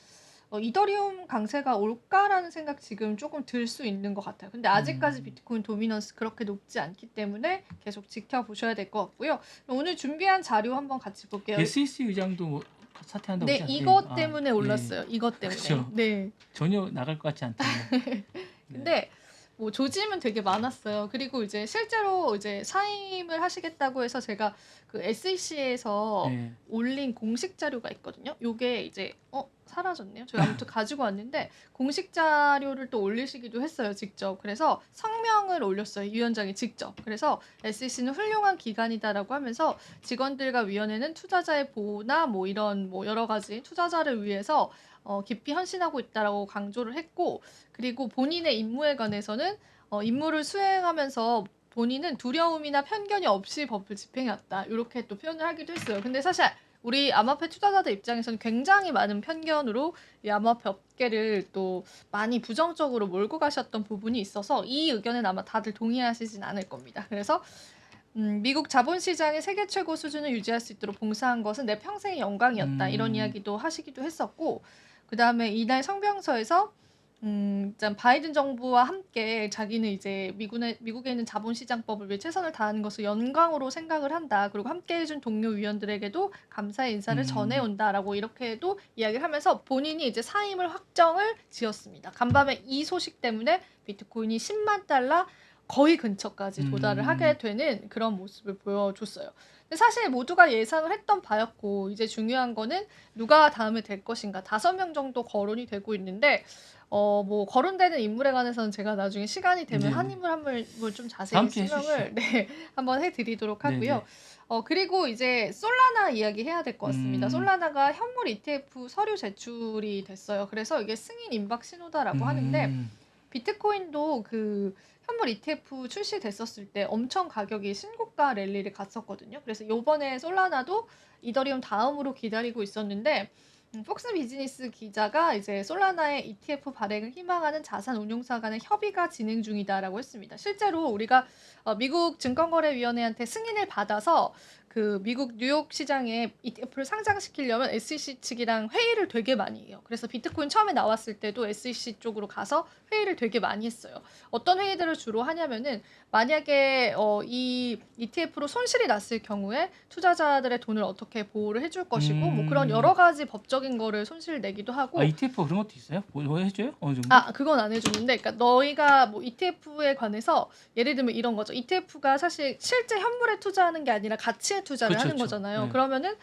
이더리움 강세가 올까라는 생각 지금 조금 들 수 있는 것 같아요. 근데 아직까지 비트코인 도미넌스 그렇게 높지 않기 때문에 계속 지켜보셔야 될 것 같고요. 오늘 준비한 자료 한번 같이 볼게요. SEC 의장도 뭐 사퇴한다고 네, 그러지 이것 않나요? 때문에 올랐어요. 이것 때문에. 그쵸. 네. 전혀 나갈 것 같지 않던데. 근데 뭐 조짐은 되게 많았어요. 그리고 이제 실제로 이제 사임을 하시겠다고 해서 제가 그 SEC에서 네. 올린 공식 자료가 있거든요. 요게 이제 사라졌네요. 저희 아무튼 가지고 왔는데 공식 자료를 또 올리시기도 했어요. 직접. 그래서 성명을 올렸어요. 위원장이 직접. 그래서 SEC는 훌륭한 기관이다라고 하면서 직원들과 위원회는 투자자의 보호나 뭐 이런 뭐 여러 가지 투자자를 위해서 깊이 헌신하고 있다라고 강조를 했고 그리고 본인의 임무에 관해서는 임무를 수행하면서 본인은 두려움이나 편견이 없이 법을 집행해왔다. 이렇게 또 표현을 하기도 했어요. 근데 사실 우리 암호화폐 투자자들 입장에서는 굉장히 많은 편견으로 이 암호화폐 업계를 또 많이 부정적으로 몰고 가셨던 부분이 있어서 이 의견은 아마 다들 동의하시진 않을 겁니다. 그래서 미국 자본시장의 세계 최고 수준을 유지할 수 있도록 봉사한 것은 내 평생의 영광이었다. 이런 이야기도 하시기도 했었고 그 다음에 이날 성명서에서 일단 바이든 정부와 함께 자기는 이제 미국에 있는 자본시장법을 위해 최선을 다하는 것을 영광으로 생각을 한다. 그리고 함께 해준 동료 위원들에게도 감사의 인사를 전해온다라고 이렇게도 이야기를 하면서 본인이 이제 사임을 확정을 지었습니다. 간밤에 이 소식 때문에 비트코인이 10만 달러 거의 근처까지 도달을 하게 되는 그런 모습을 보여줬어요. 근데 사실 모두가 예상을 했던 바였고 이제 중요한 거는 누가 다음에 될 것인가. 5명 정도 거론이 되고 있는데 뭐 거론되는 인물에 관해서는 제가 나중에 시간이 되면 한 네네. 인물 한 인물 좀 자세히 다음 주에 설명을 네, 한번 해드리도록 하고요. 네네. 그리고 이제 솔라나 이야기해야 될 것 같습니다. 음. 솔라나가 현물 ETF 서류 제출이 됐어요. 그래서 이게 승인 임박 신호다라고 하는데 비트코인도 그 현물 ETF 출시됐었을 때 엄청 가격이 신고가 랠리를 갔었거든요. 그래서 요번에 솔라나도 이더리움 다음으로 기다리고 있었는데 폭스 비즈니스 기자가 이제 솔라나의 ETF 발행을 희망하는 자산 운용사 간의 협의가 진행 중이다라고 했습니다. 실제로 우리가 미국 증권거래위원회한테 승인을 받아서 그 미국 뉴욕 시장에 ETF를 상장시키려면 SEC 측이랑 회의를 되게 많이 해요. 그래서 비트코인 처음에 나왔을 때도 SEC 쪽으로 가서 회의를 되게 많이 했어요. 어떤 회의들을 주로 하냐면은 만약에 이 ETF로 손실이 났을 경우에 투자자들의 돈을 어떻게 보호를 해줄 것이고 뭐 그런 여러 가지 법적인 거를 손실을 내기도 하고 ETF 그런 것도 있어요? 뭐 해줘요? 어느 정도? 그건 안 해주는데, 그러니까 너희가 뭐 ETF에 관해서 예를 들면 이런 거죠. ETF가 사실 실제 현물에 투자하는 게 아니라 가치에 투자를 그쵸, 하는 그쵸. 거잖아요. 네. 그러면은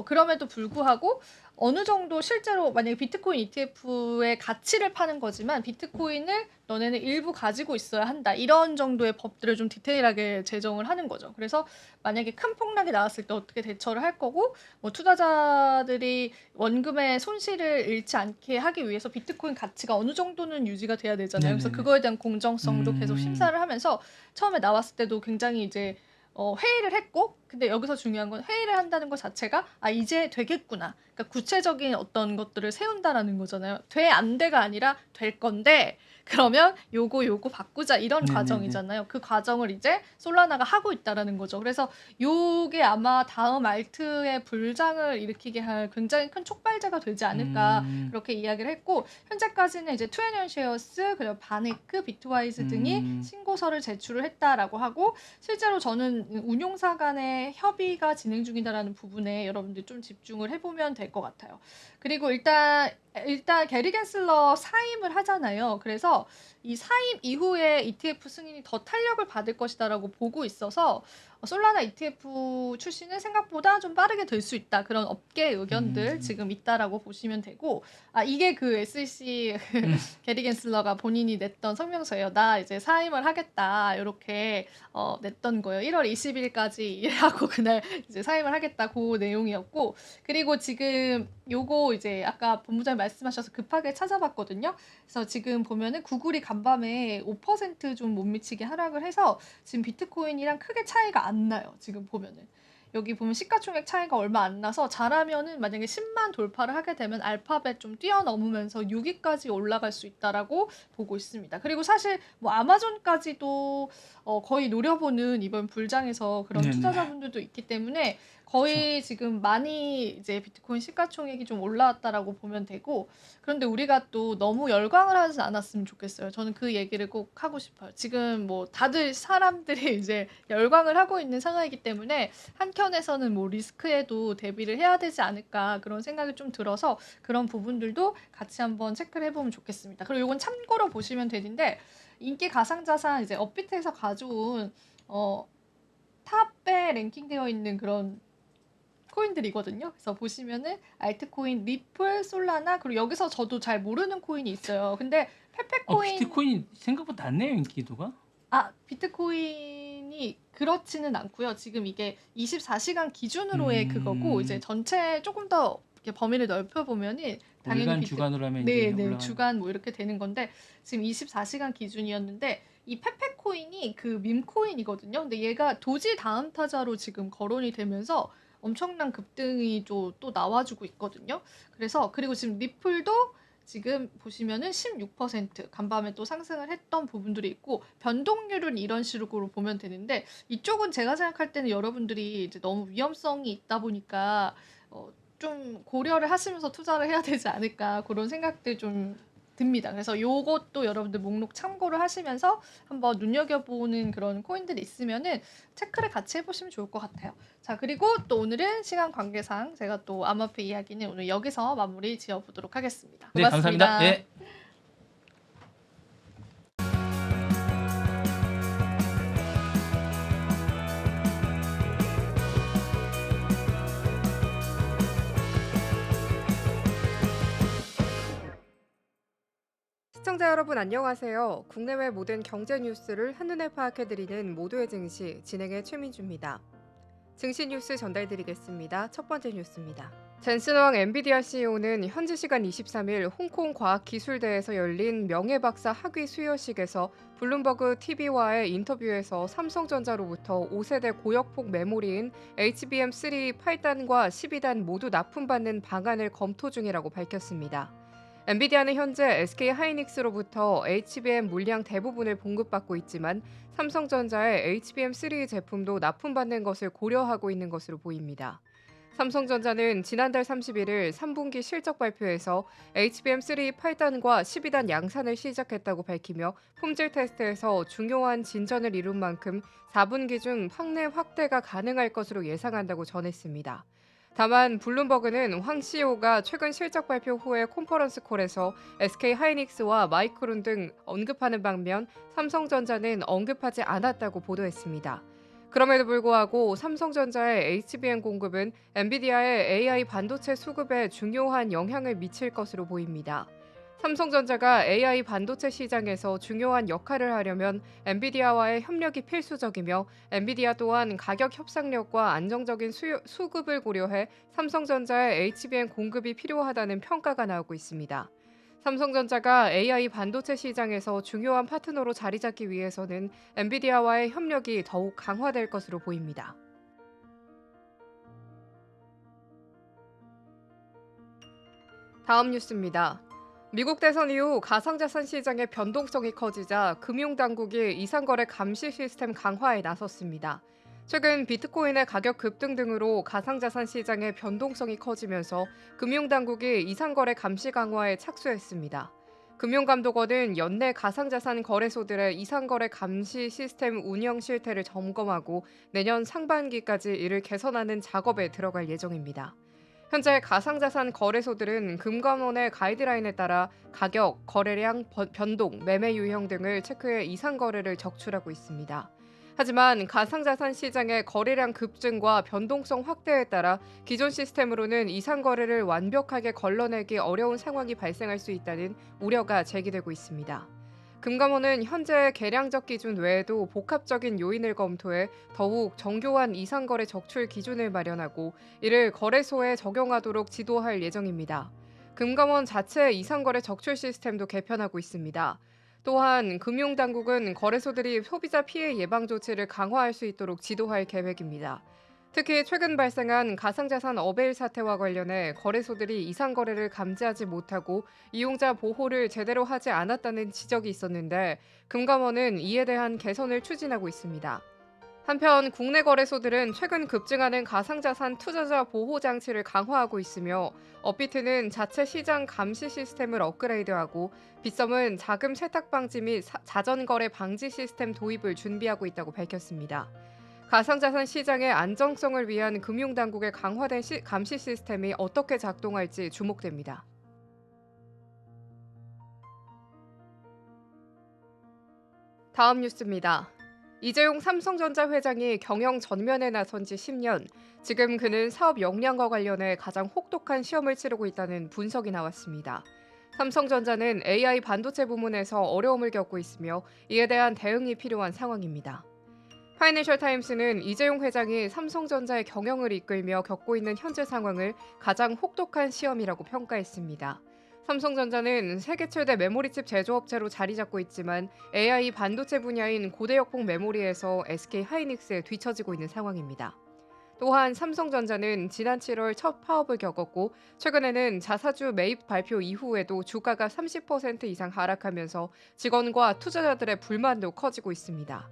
그럼에도 불구하고 어느 정도 실제로 만약에 비트코인 ETF의 가치를 파는 거지만 비트코인을 너네는 일부 가지고 있어야 한다. 이런 정도의 법들을 좀 디테일하게 제정을 하는 거죠. 그래서 만약에 큰 폭락이 나왔을 때 어떻게 대처를 할 거고 뭐 투자자들이 원금의 손실을 잃지 않게 하기 위해서 비트코인 가치가 어느 정도는 유지가 돼야 되잖아요. 그래서 네네네. 그거에 대한 공정성도 계속 심사를 하면서 처음에 나왔을 때도 굉장히 이제 회의를 했고 근데 여기서 중요한 건 회의를 한다는 것 자체가 이제 되겠구나. 그러니까 구체적인 어떤 것들을 세운다라는 거잖아요. 돼 안 돼가 아니라 될 건데 그러면 요거 바꾸자 이런 네네네. 과정이잖아요. 그 과정을 이제 솔라나가 하고 있다라는 거죠. 그래서 요게 아마 다음 알트의 불장을 일으키게 할 굉장히 큰 촉발제가 되지 않을까 그렇게 이야기를 했고 현재까지는 이제 투애니언쉐어스 그리고 바네크, 비트와이즈 등이 신고서를 제출을 했다라고 하고 실제로 저는 운용사 간의 협의가 진행 중이다라는 부분에 여러분들 좀 집중을 해보면 될 것 같아요. 그리고 일단 게리 겐슬러 사임을 하잖아요. 그래서 이 사임 이후에 ETF 승인이 더 탄력을 받을 것이다라고 보고 있어서 솔라나 ETF 출시는 생각보다 좀 빠르게 될 수 있다. 그런 업계 의견들 지금 있다라고 보시면 되고 이게 그 SEC 게리 겐슬러가 본인이 냈던 성명서예요. 나 이제 사임을 하겠다. 이렇게 냈던 거예요. 1월 20일까지 일하고 그날 이제 사임을 하겠다. 그 내용이었고 그리고 지금 요거 이제 아까 본부장님 말씀하셔서 급하게 찾아봤거든요. 그래서 지금 보면은 구글이 간밤에 5%좀 못 미치게 하락을 해서 지금 비트코인이랑 크게 차이가 안 나요. 지금 보면은. 여기 보면 시가총액 차이가 얼마 안 나서 잘하면은 만약에 10만 돌파를 하게 되면 알파벳 좀 뛰어넘으면서 6위까지 올라갈 수 있다라고 보고 있습니다. 그리고 사실 뭐 아마존까지도 거의 노려보는 이번 불장에서 그런 네네. 투자자분들도 있기 때문에 거의 지금 많이 이제 비트코인 시가총액이 좀 올라왔다라고 보면 되고 그런데 우리가 또 너무 열광을 하지 않았으면 좋겠어요. 저는 그 얘기를 꼭 하고 싶어요. 지금 뭐 다들 사람들이 이제 열광을 하고 있는 상황이기 때문에 한켠에서는 뭐 리스크에도 대비를 해야 되지 않을까 그런 생각이 좀 들어서 그런 부분들도 같이 한번 체크를 해보면 좋겠습니다. 그리고 이건 참고로 보시면 되는데 인기 가상자산 이제 업비트에서 가져온 탑에 랭킹되어 있는 그런 코인들이거든요. 그래서 보시면은 알트코인, 리플, 솔라나 그리고 여기서 저도 잘 모르는 코인이 있어요. 근데 페페코인 비트코인 생각보다 낮네요, 인기도가. 비트코인이 그렇지는 않고요. 지금 이게 24시간 기준으로의 그거고 이제 전체 조금 더 이렇게 범위를 넓혀 보면은 당연히 일간 주간으로 하면 이제 올라가는. 주간 뭐 이렇게 되는 건데 지금 24시간 기준이었는데 이 페페코인이 그 밈코인이거든요. 근데 얘가 도지 다음 타자로 지금 거론이 되면서 엄청난 급등이 또 나와주고 있거든요. 그래서 그리고 지금 리플도 지금 보시면은 16% 간밤에 또 상승을 했던 부분들이 있고 변동률은 이런 식으로 보면 되는데 이쪽은 제가 생각할 때는 여러분들이 이제 너무 위험성이 있다 보니까 좀 고려를 하시면서 투자를 해야 되지 않을까 그런 생각들 좀 듭니다. 그래서 요것도 여러분들 목록 참고를 하시면서 한번 눈여겨보는 그런 코인들이 있으면은 체크를 같이 해보시면 좋을 것 같아요. 자, 그리고 또 오늘은 시간 관계상 제가 또 암호화폐 이야기는 오늘 여기서 마무리 지어보도록 하겠습니다. 네, 고맙습니다. 감사합니다. 예. 시청자 여러분 안녕하세요. 국내외 모든 경제 뉴스를 한눈에 파악해드리는 모두의 증시 진행의 최민주입니다. 증시 뉴스 전달드리겠습니다. 첫 번째 뉴스입니다. 젠슨왕 엔비디아 CEO는 현지 시간 23일 홍콩 과학기술대에서 열린 명예박사 학위 수여식에서 블룸버그 TV와의 인터뷰에서 삼성전자로부터 5세대 고역폭 메모리인 HBM3 8단과 12단 모두 납품받는 방안을 검토 중이라고 밝혔습니다. 엔비디아는 현재 SK 하이닉스로부터 HBM 물량 대부분을 공급받고 있지만 삼성전자의 HBM3 제품도 납품받는 것을 고려하고 있는 것으로 보입니다. 삼성전자는 지난달 31일 3분기 실적 발표에서 HBM3 8단과 12단 양산을 시작했다고 밝히며 품질 테스트에서 중요한 진전을 이룬 만큼 4분기 중 판매 확대가 가능할 것으로 예상한다고 전했습니다. 다만 블룸버그는 황 CEO가 최근 실적 발표 후에 컨퍼런스 콜에서 SK 하이닉스와 마이크론 등 언급하는 반면 삼성전자는 언급하지 않았다고 보도했습니다. 그럼에도 불구하고 삼성전자의 HBM 공급은 엔비디아의 AI 반도체 수급에 중요한 영향을 미칠 것으로 보입니다. 삼성전자가 AI 반도체 시장에서 중요한 역할을 하려면 엔비디아와의 협력이 필수적이며 엔비디아 또한 가격 협상력과 안정적인 수급을 고려해 삼성전자의 HBM 공급이 필요하다는 평가가 나오고 있습니다. 삼성전자가 AI 반도체 시장에서 중요한 파트너로 자리 잡기 위해서는 엔비디아와의 협력이 더욱 강화될 것으로 보입니다. 다음 뉴스입니다. 미국 대선 이후 가상자산 시장의 변동성이 커지자 금융당국이 이상거래 감시 시스템 강화에 나섰습니다. 최근 비트코인의 가격 급등 등으로 가상자산 시장의 변동성이 커지면서 금융당국이 이상거래 감시 강화에 착수했습니다. 금융감독원은 연내 가상자산 거래소들의 이상거래 감시 시스템 운영 실태를 점검하고 내년 상반기까지 이를 개선하는 작업에 들어갈 예정입니다. 현재 가상자산 거래소들은 금감원의 가이드라인에 따라 가격, 거래량, 변동, 매매 유형 등을 체크해 이상 거래를 적출하고 있습니다. 하지만 가상자산 시장의 거래량 급증과 변동성 확대에 따라 기존 시스템으로는 이상 거래를 완벽하게 걸러내기 어려운 상황이 발생할 수 있다는 우려가 제기되고 있습니다. 금감원은 현재 계량적 기준 외에도 복합적인 요인을 검토해 더욱 정교한 이상거래 적출 기준을 마련하고 이를 거래소에 적용하도록 지도할 예정입니다. 금감원 자체의 이상거래 적출 시스템도 개편하고 있습니다. 또한 금융당국은 거래소들이 소비자 피해 예방 조치를 강화할 수 있도록 지도할 계획입니다. 특히 최근 발생한 가상자산 어베일 사태와 관련해 거래소들이 이상 거래를 감지하지 못하고 이용자 보호를 제대로 하지 않았다는 지적이 있었는데 금감원은 이에 대한 개선을 추진하고 있습니다. 한편 국내 거래소들은 최근 급증하는 가상자산 투자자 보호 장치를 강화하고 있으며 업비트는 자체 시장 감시 시스템을 업그레이드하고 빗썸은 자금 세탁 방지 및 자전 거래 방지 시스템 도입을 준비하고 있다고 밝혔습니다. 가상자산 시장의 안정성을 위한 금융당국의 강화된 감시 시스템이 어떻게 작동할지 주목됩니다. 다음 뉴스입니다. 이재용 삼성전자 회장이 경영 전면에 나선 지 10년, 지금 그는 사업 역량과 관련해 가장 혹독한 시험을 치르고 있다는 분석이 나왔습니다. 삼성전자는 AI 반도체 부문에서 어려움을 겪고 있으며 이에 대한 대응이 필요한 상황입니다. 파이낸셜 타임스는 이재용 회장이 삼성전자의 경영을 이끌며 겪고 있는 현재 상황을 가장 혹독한 시험이라고 평가했습니다. 삼성전자는 세계 최대 메모리칩 제조업체로 자리 잡고 있지만 AI 반도체 분야인 고대역폭 메모리에서 SK 하이닉스에 뒤처지고 있는 상황입니다. 또한 삼성전자는 지난 7월 첫 파업을 겪었고 최근에는 자사주 매입 발표 이후에도 주가가 30% 이상 하락하면서 직원과 투자자들의 불만도 커지고 있습니다.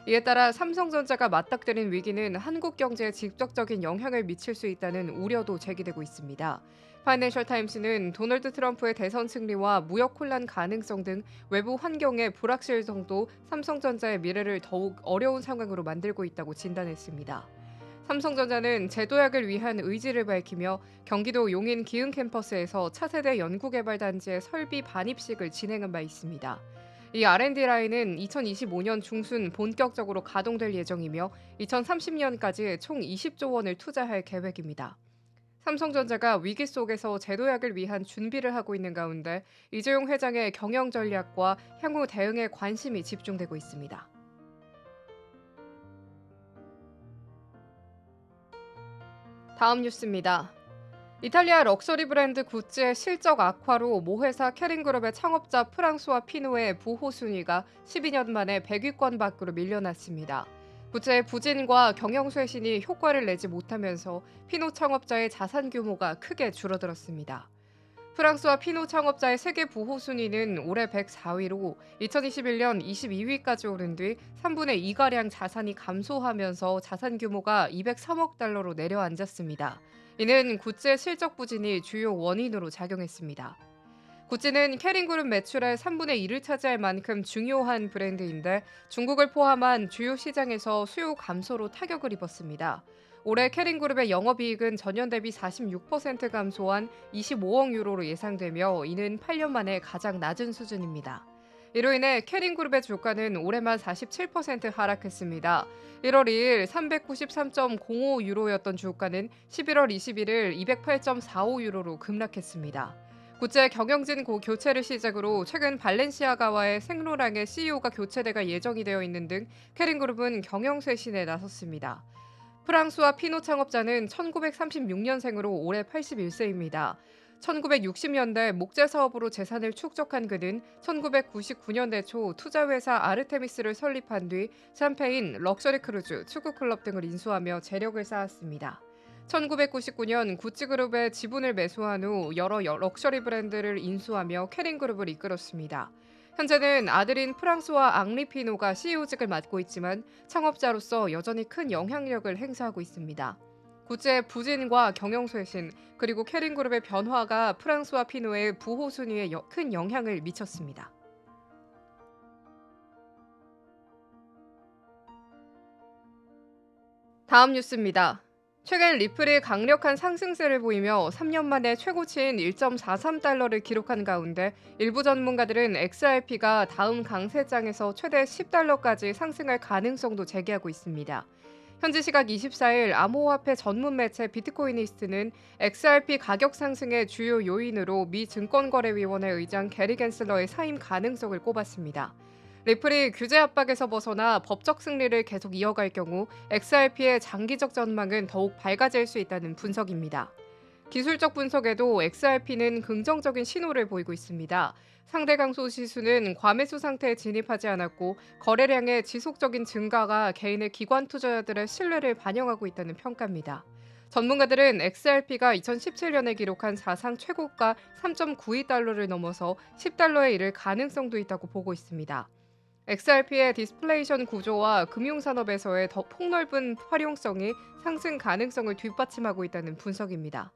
이에 따라 삼성전자가 맞닥뜨린 위기는 한국 경제에 직접적인 영향을 미칠 수 있다는 우려도 제기되고 있습니다. 파이낸셜 타임스는 도널드 트럼프의 대선 승리와 무역 혼란 가능성 등 외부 환경의 불확실성도 삼성전자의 미래를 더욱 어려운 상황으로 만들고 있다고 진단했습니다. 삼성전자는 제도약을 위한 의지를 밝히며 경기도 용인 기흥 캠퍼스에서 차세대 연구개발단지의 설비 반입식을 진행한 바 있습니다. 이 R&D 라인은 2025년 중순 본격적으로 가동될 예정이며 2030년까지 총 20조 원을 투자할 계획입니다. 삼성전자가 위기 속에서 제도약을 위한 준비를 하고 있는 가운데 이재용 회장의 경영 전략과 향후 대응에 관심이 집중되고 있습니다. 다음 뉴스입니다. 이탈리아 럭셔리 브랜드 구찌의 실적 악화로 모 회사 캐링그룹의 창업자 프랑수와 피노의 부호 순위가 12년 만에 100위권 밖으로 밀려났습니다. 구찌의 부진과 경영 쇄신이 효과를 내지 못하면서 피노 창업자의 자산 규모가 크게 줄어들었습니다. 프랑스와 피노 창업자의 세계 부호 순위는 올해 104위로 2021년 22위까지 오른 뒤 3분의 2가량 자산이 감소하면서 자산 규모가 203억 달러로 내려앉았습니다. 이는 구찌의 실적 부진이 주요 원인으로 작용했습니다. 구찌는 캐링그룹 매출의 3분의 1을 차지할 만큼 중요한 브랜드인데 중국을 포함한 주요 시장에서 수요 감소로 타격을 입었습니다. 올해 캐링그룹의 영업이익은 전년 대비 46% 감소한 25억 유로로 예상되며 이는 8년 만에 가장 낮은 수준입니다. 이로 인해 캐링그룹의 주가는 올해만 47% 하락했습니다. 1월 2일 393.05 유로였던 주가는 11월 21일 208.45 유로로 급락했습니다. 구찌의 경영진 교체를 시작으로 최근 발렌시아가와의 생로랑의 CEO가 교체될 예정이 되어 있는 등 캐링그룹은 경영 쇄신에 나섰습니다. 프랑스와 피노 창업자는 1936년생으로 올해 81세입니다. 1960년대 목재 사업으로 재산을 축적한 그는 1999년대 초 투자회사 아르테미스를 설립한 뒤 샴페인, 럭셔리 크루즈, 축구클럽 등을 인수하며 재력을 쌓았습니다. 1999년 구찌그룹의 지분을 매수한 후 여러 럭셔리 브랜드를 인수하며 캐링그룹을 이끌었습니다. 현재는 아들인 프랑스와 앙리 피노가 CEO직을 맡고 있지만 창업자로서 여전히 큰 영향력을 행사하고 있습니다. 구찌의 부진과 경영 쇄신 그리고 캐링그룹의 변화가 프랑스와 피노의 부호 순위에 큰 영향을 미쳤습니다. 다음 뉴스입니다. 최근 리플이 강력한 상승세를 보이며 3년 만에 최고치인 1.43달러를 기록한 가운데 일부 전문가들은 XRP가 다음 강세장에서 최대 10달러까지 상승할 가능성도 제기하고 있습니다. 현지 시각 24일 암호화폐 전문 매체 비트코이니스트는 XRP 가격 상승의 주요 요인으로 미 증권거래위원회 의장 게리 겐슬러의 사임 가능성을 꼽았습니다. 리플이 규제 압박에서 벗어나 법적 승리를 계속 이어갈 경우 XRP의 장기적 전망은 더욱 밝아질 수 있다는 분석입니다. 기술적 분석에도 XRP는 긍정적인 신호를 보이고 있습니다. 상대 강소 지수는 과매수 상태에 진입하지 않았고 거래량의 지속적인 증가가 개인의 기관 투자자들의 신뢰를 반영하고 있다는 평가입니다. 전문가들은 XRP가 2017년에 기록한 사상 최고가 3.92달러를 넘어서 10달러에 이를 가능성도 있다고 보고 있습니다. XRP의 디스플레이션 구조와 금융산업에서의 더 폭넓은 활용성이 상승 가능성을 뒷받침하고 있다는 분석입니다.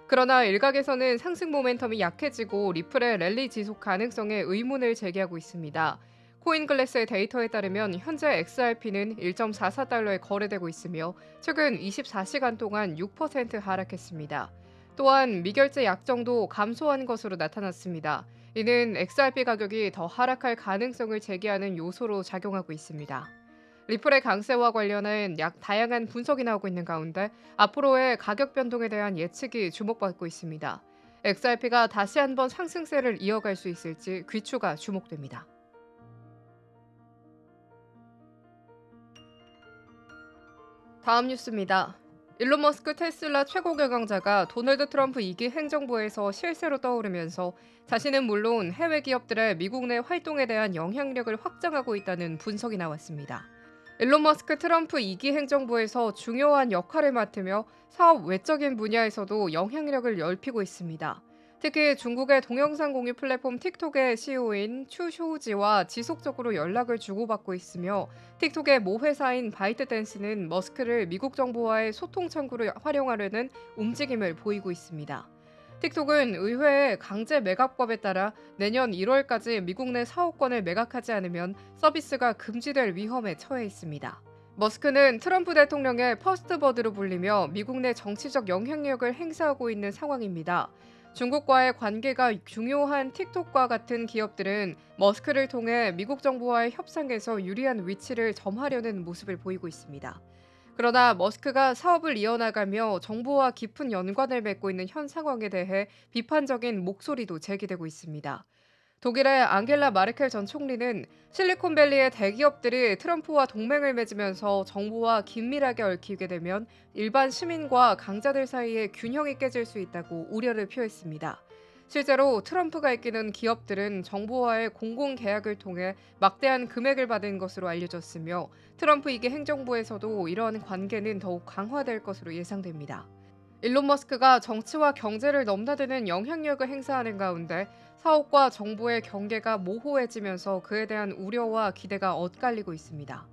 그러나 일각에서는 상승 모멘텀이 약해지고 리플의 랠리 지속 가능성에 의문을 제기하고 있습니다. 코인글래스의 데이터에 따르면 현재 XRP는 1.44달러에 거래되고 있으며 최근 24시간 동안 6% 하락했습니다. 또한 미결제 약정도 감소한 것으로 나타났습니다. 이는 XRP 가격이 더 하락할 가능성을 제기하는 요소로 작용하고 있습니다. 리플의 강세와 관련한 다양한 분석이 나오고 있는 가운데 앞으로의 가격 변동에 대한 예측이 주목받고 있습니다. XRP가 다시 한번 상승세를 이어갈 수 있을지 귀추가 주목됩니다. 다음 뉴스입니다. 일론 머스크 테슬라 최고 경영자가 도널드 트럼프 2기 행정부에서 실세로 떠오르면서 자신은 물론 해외 기업들의 미국 내 활동에 대한 영향력을 확장하고 있다는 분석이 나왔습니다. 일론 머스크 트럼프 2기 행정부에서 중요한 역할을 맡으며 사업 외적인 분야에서도 영향력을 넓히고 있습니다. 특히 중국의 동영상 공유 플랫폼 틱톡의 CEO인 추 쇼우지와 지속적으로 연락을 주고받고 있으며 틱톡의 모 회사인 바이트댄스는 머스크를 미국 정부와의 소통 창구로 활용하려는 움직임을 보이고 있습니다. 틱톡은 의회의 강제 매각법에 따라 내년 1월까지 미국 내 사업권을 매각하지 않으면 서비스가 금지될 위험에 처해 있습니다. 머스크는 트럼프 대통령의 퍼스트버드로 불리며 미국 내 정치적 영향력을 행사하고 있는 상황입니다. 중국과의 관계가 중요한 틱톡과 같은 기업들은 머스크를 통해 미국 정부와의 협상에서 유리한 위치를 점하려는 모습을 보이고 있습니다. 그러나 머스크가 사업을 이어나가며 정부와 깊은 연관을 맺고 있는 현 상황에 대해 비판적인 목소리도 제기되고 있습니다. 독일의 앙겔라 마르켈 전 총리는 실리콘밸리의 대기업들이 트럼프와 동맹을 맺으면서 정부와 긴밀하게 얽히게 되면 일반 시민과 강자들 사이의 균형이 깨질 수 있다고 우려를 표했습니다. 실제로 트럼프가 이끄는 기업들은 정부와의 공공계약을 통해 막대한 금액을 받은 것으로 알려졌으며 트럼프 2기 행정부에서도 이러한 관계는 더욱 강화될 것으로 예상됩니다. 일론 머스크가 정치와 경제를 넘나드는 영향력을 행사하는 가운데 사업과 정부의 경계가 모호해지면서 그에 대한 우려와 기대가 엇갈리고 있습니다.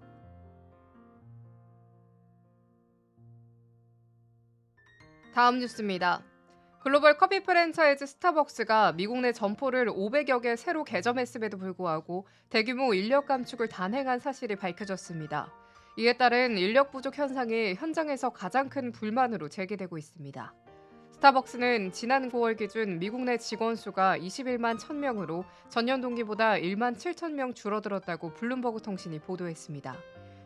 다음 뉴스입니다. 글로벌 커피 프랜차이즈 스타벅스가 미국 내 점포를 500여 개 새로 개점했음에도 불구하고 대규모 인력 감축을 단행한 사실이 밝혀졌습니다. 이에 따른 인력 부족 현상이 현장에서 가장 큰 불만으로 제기되고 있습니다. 스타벅스는 지난 9월 기준 미국 내 직원 수가 21만 1000명으로 전년 동기보다 1만 7000명 줄어들었다고 블룸버그 통신이 보도했습니다.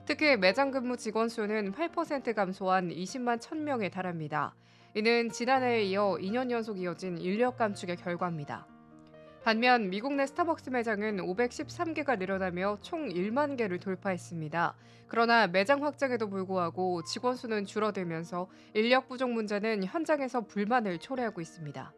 특히 매장 근무 직원 수는 8% 감소한 20만 1000명에 달합니다. 이는 지난해에 이어 2년 연속 이어진 인력 감축의 결과입니다. 반면 미국 내 스타벅스 매장은 513개가 늘어나며 총 1만 개를 돌파했습니다. 그러나 매장 확장에도 불구하고 직원 수는 줄어들면서 인력 부족 문제는 현장에서 불만을 초래하고 있습니다.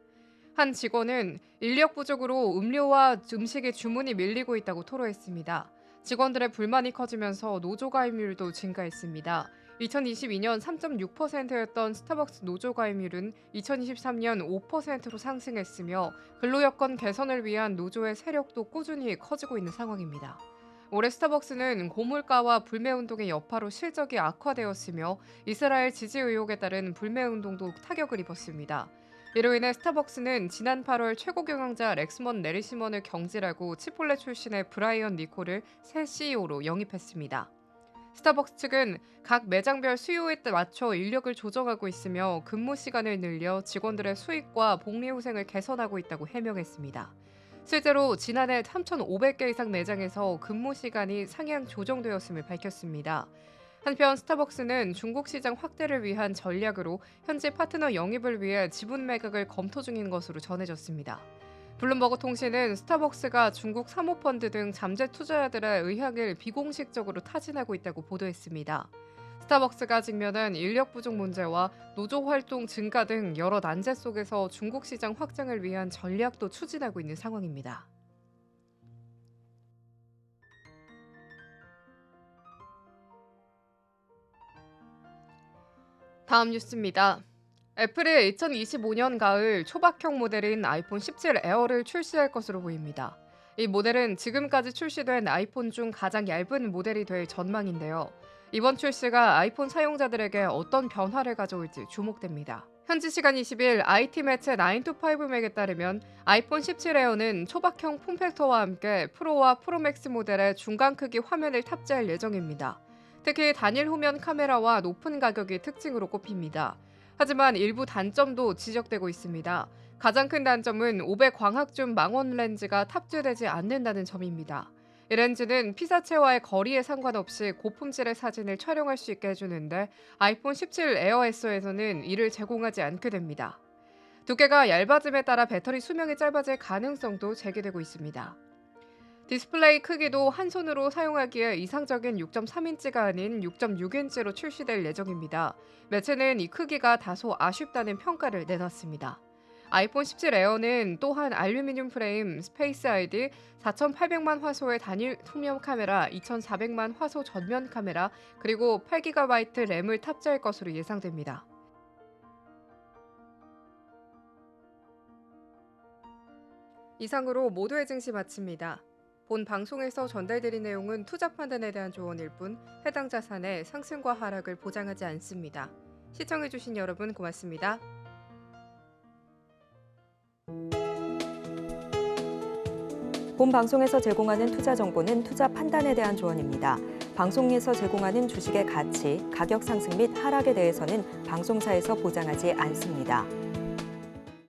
한 직원은 인력 부족으로 음료와 음식의 주문이 밀리고 있다고 토로했습니다. 직원들의 불만이 커지면서 노조 가입률도 증가했습니다. 2022년 3.6%였던 스타벅스 노조 가입률은 2023년 5%로 상승했으며 근로여건 개선을 위한 노조의 세력도 꾸준히 커지고 있는 상황입니다. 올해 스타벅스는 고물가와 불매운동의 여파로 실적이 악화되었으며 이스라엘 지지 의혹에 따른 불매운동도 타격을 입었습니다. 이로 인해 스타벅스는 지난 8월 최고 경영자 렉스먼 내리시먼을 경질하고 치폴레 출신의 브라이언 니콜을 새 CEO로 영입했습니다. 스타벅스 측은 각 매장별 수요에 맞춰 인력을 조정하고 있으며 근무 시간을 늘려 직원들의 수익과 복리후생을 개선하고 있다고 해명했습니다. 실제로 지난해 3,500개 이상 매장에서 근무 시간이 상향 조정되었음을 밝혔습니다. 한편 스타벅스는 중국 시장 확대를 위한 전략으로 현지 파트너 영입을 위해 지분 매각을 검토 중인 것으로 전해졌습니다. 블룸버그 통신은 스타벅스가 중국 사모펀드 등 잠재 투자자들의 의향을 비공식적으로 타진하고 있다고 보도했습니다. 스타벅스가 직면한 인력 부족 문제와 노조 활동 증가 등 여러 난제 속에서 중국 시장 확장을 위한 전략도 추진하고 있는 상황입니다. 다음 뉴스입니다. 애플이 2025년 가을 초박형 모델인 아이폰 17 에어를 출시할 것으로 보입니다. 이 모델은 지금까지 출시된 아이폰 중 가장 얇은 모델이 될 전망인데요. 이번 출시가 아이폰 사용자들에게 어떤 변화를 가져올지 주목됩니다. 현지 시간 20일 IT 매체 9to5맥에 따르면 아이폰 17 에어는 초박형 폼팩터와 함께 프로와 프로맥스 모델의 중간 크기 화면을 탑재할 예정입니다. 특히 단일 후면 카메라와 높은 가격이 특징으로 꼽힙니다. 하지만 일부 단점도 지적되고 있습니다. 가장 큰 단점은 500 광학줌 망원 렌즈가 탑재되지 않는다는 점입니다. 이 렌즈는 피사체와의 거리에 상관없이 고품질의 사진을 촬영할 수 있게 해주는데 아이폰 17 에어 SO에서는 이를 제공하지 않게 됩니다. 두께가 얇아짐에 따라 배터리 수명이 짧아질 가능성도 제기되고 있습니다. 디스플레이 크기도 한 손으로 사용하기에 이상적인 6.3인치가 아닌 6.6인치로 출시될 예정입니다. 매체는 이 크기가 다소 아쉽다는 평가를 내놨습니다. 아이폰 17 에어는 또한 알루미늄 프레임, 스페이스 ID, 4,800만 화소의 단일 후면 카메라, 2,400만 화소 전면 카메라, 그리고 8GB 램을 탑재할 것으로 예상됩니다. 이상으로 모두의 증시 마칩니다. 본 방송에서 전달드린 내용은 투자 판단에 대한 조언일 뿐 해당 자산의 상승과 하락을 보장하지 않습니다. 시청해주신 여러분 고맙습니다. 본 방송에서 제공하는 투자 정보는 투자 판단에 대한 조언입니다. 방송에서 제공하는 주식의 가치, 가격 상승 및 하락에 대해서는 방송사에서 보장하지 않습니다.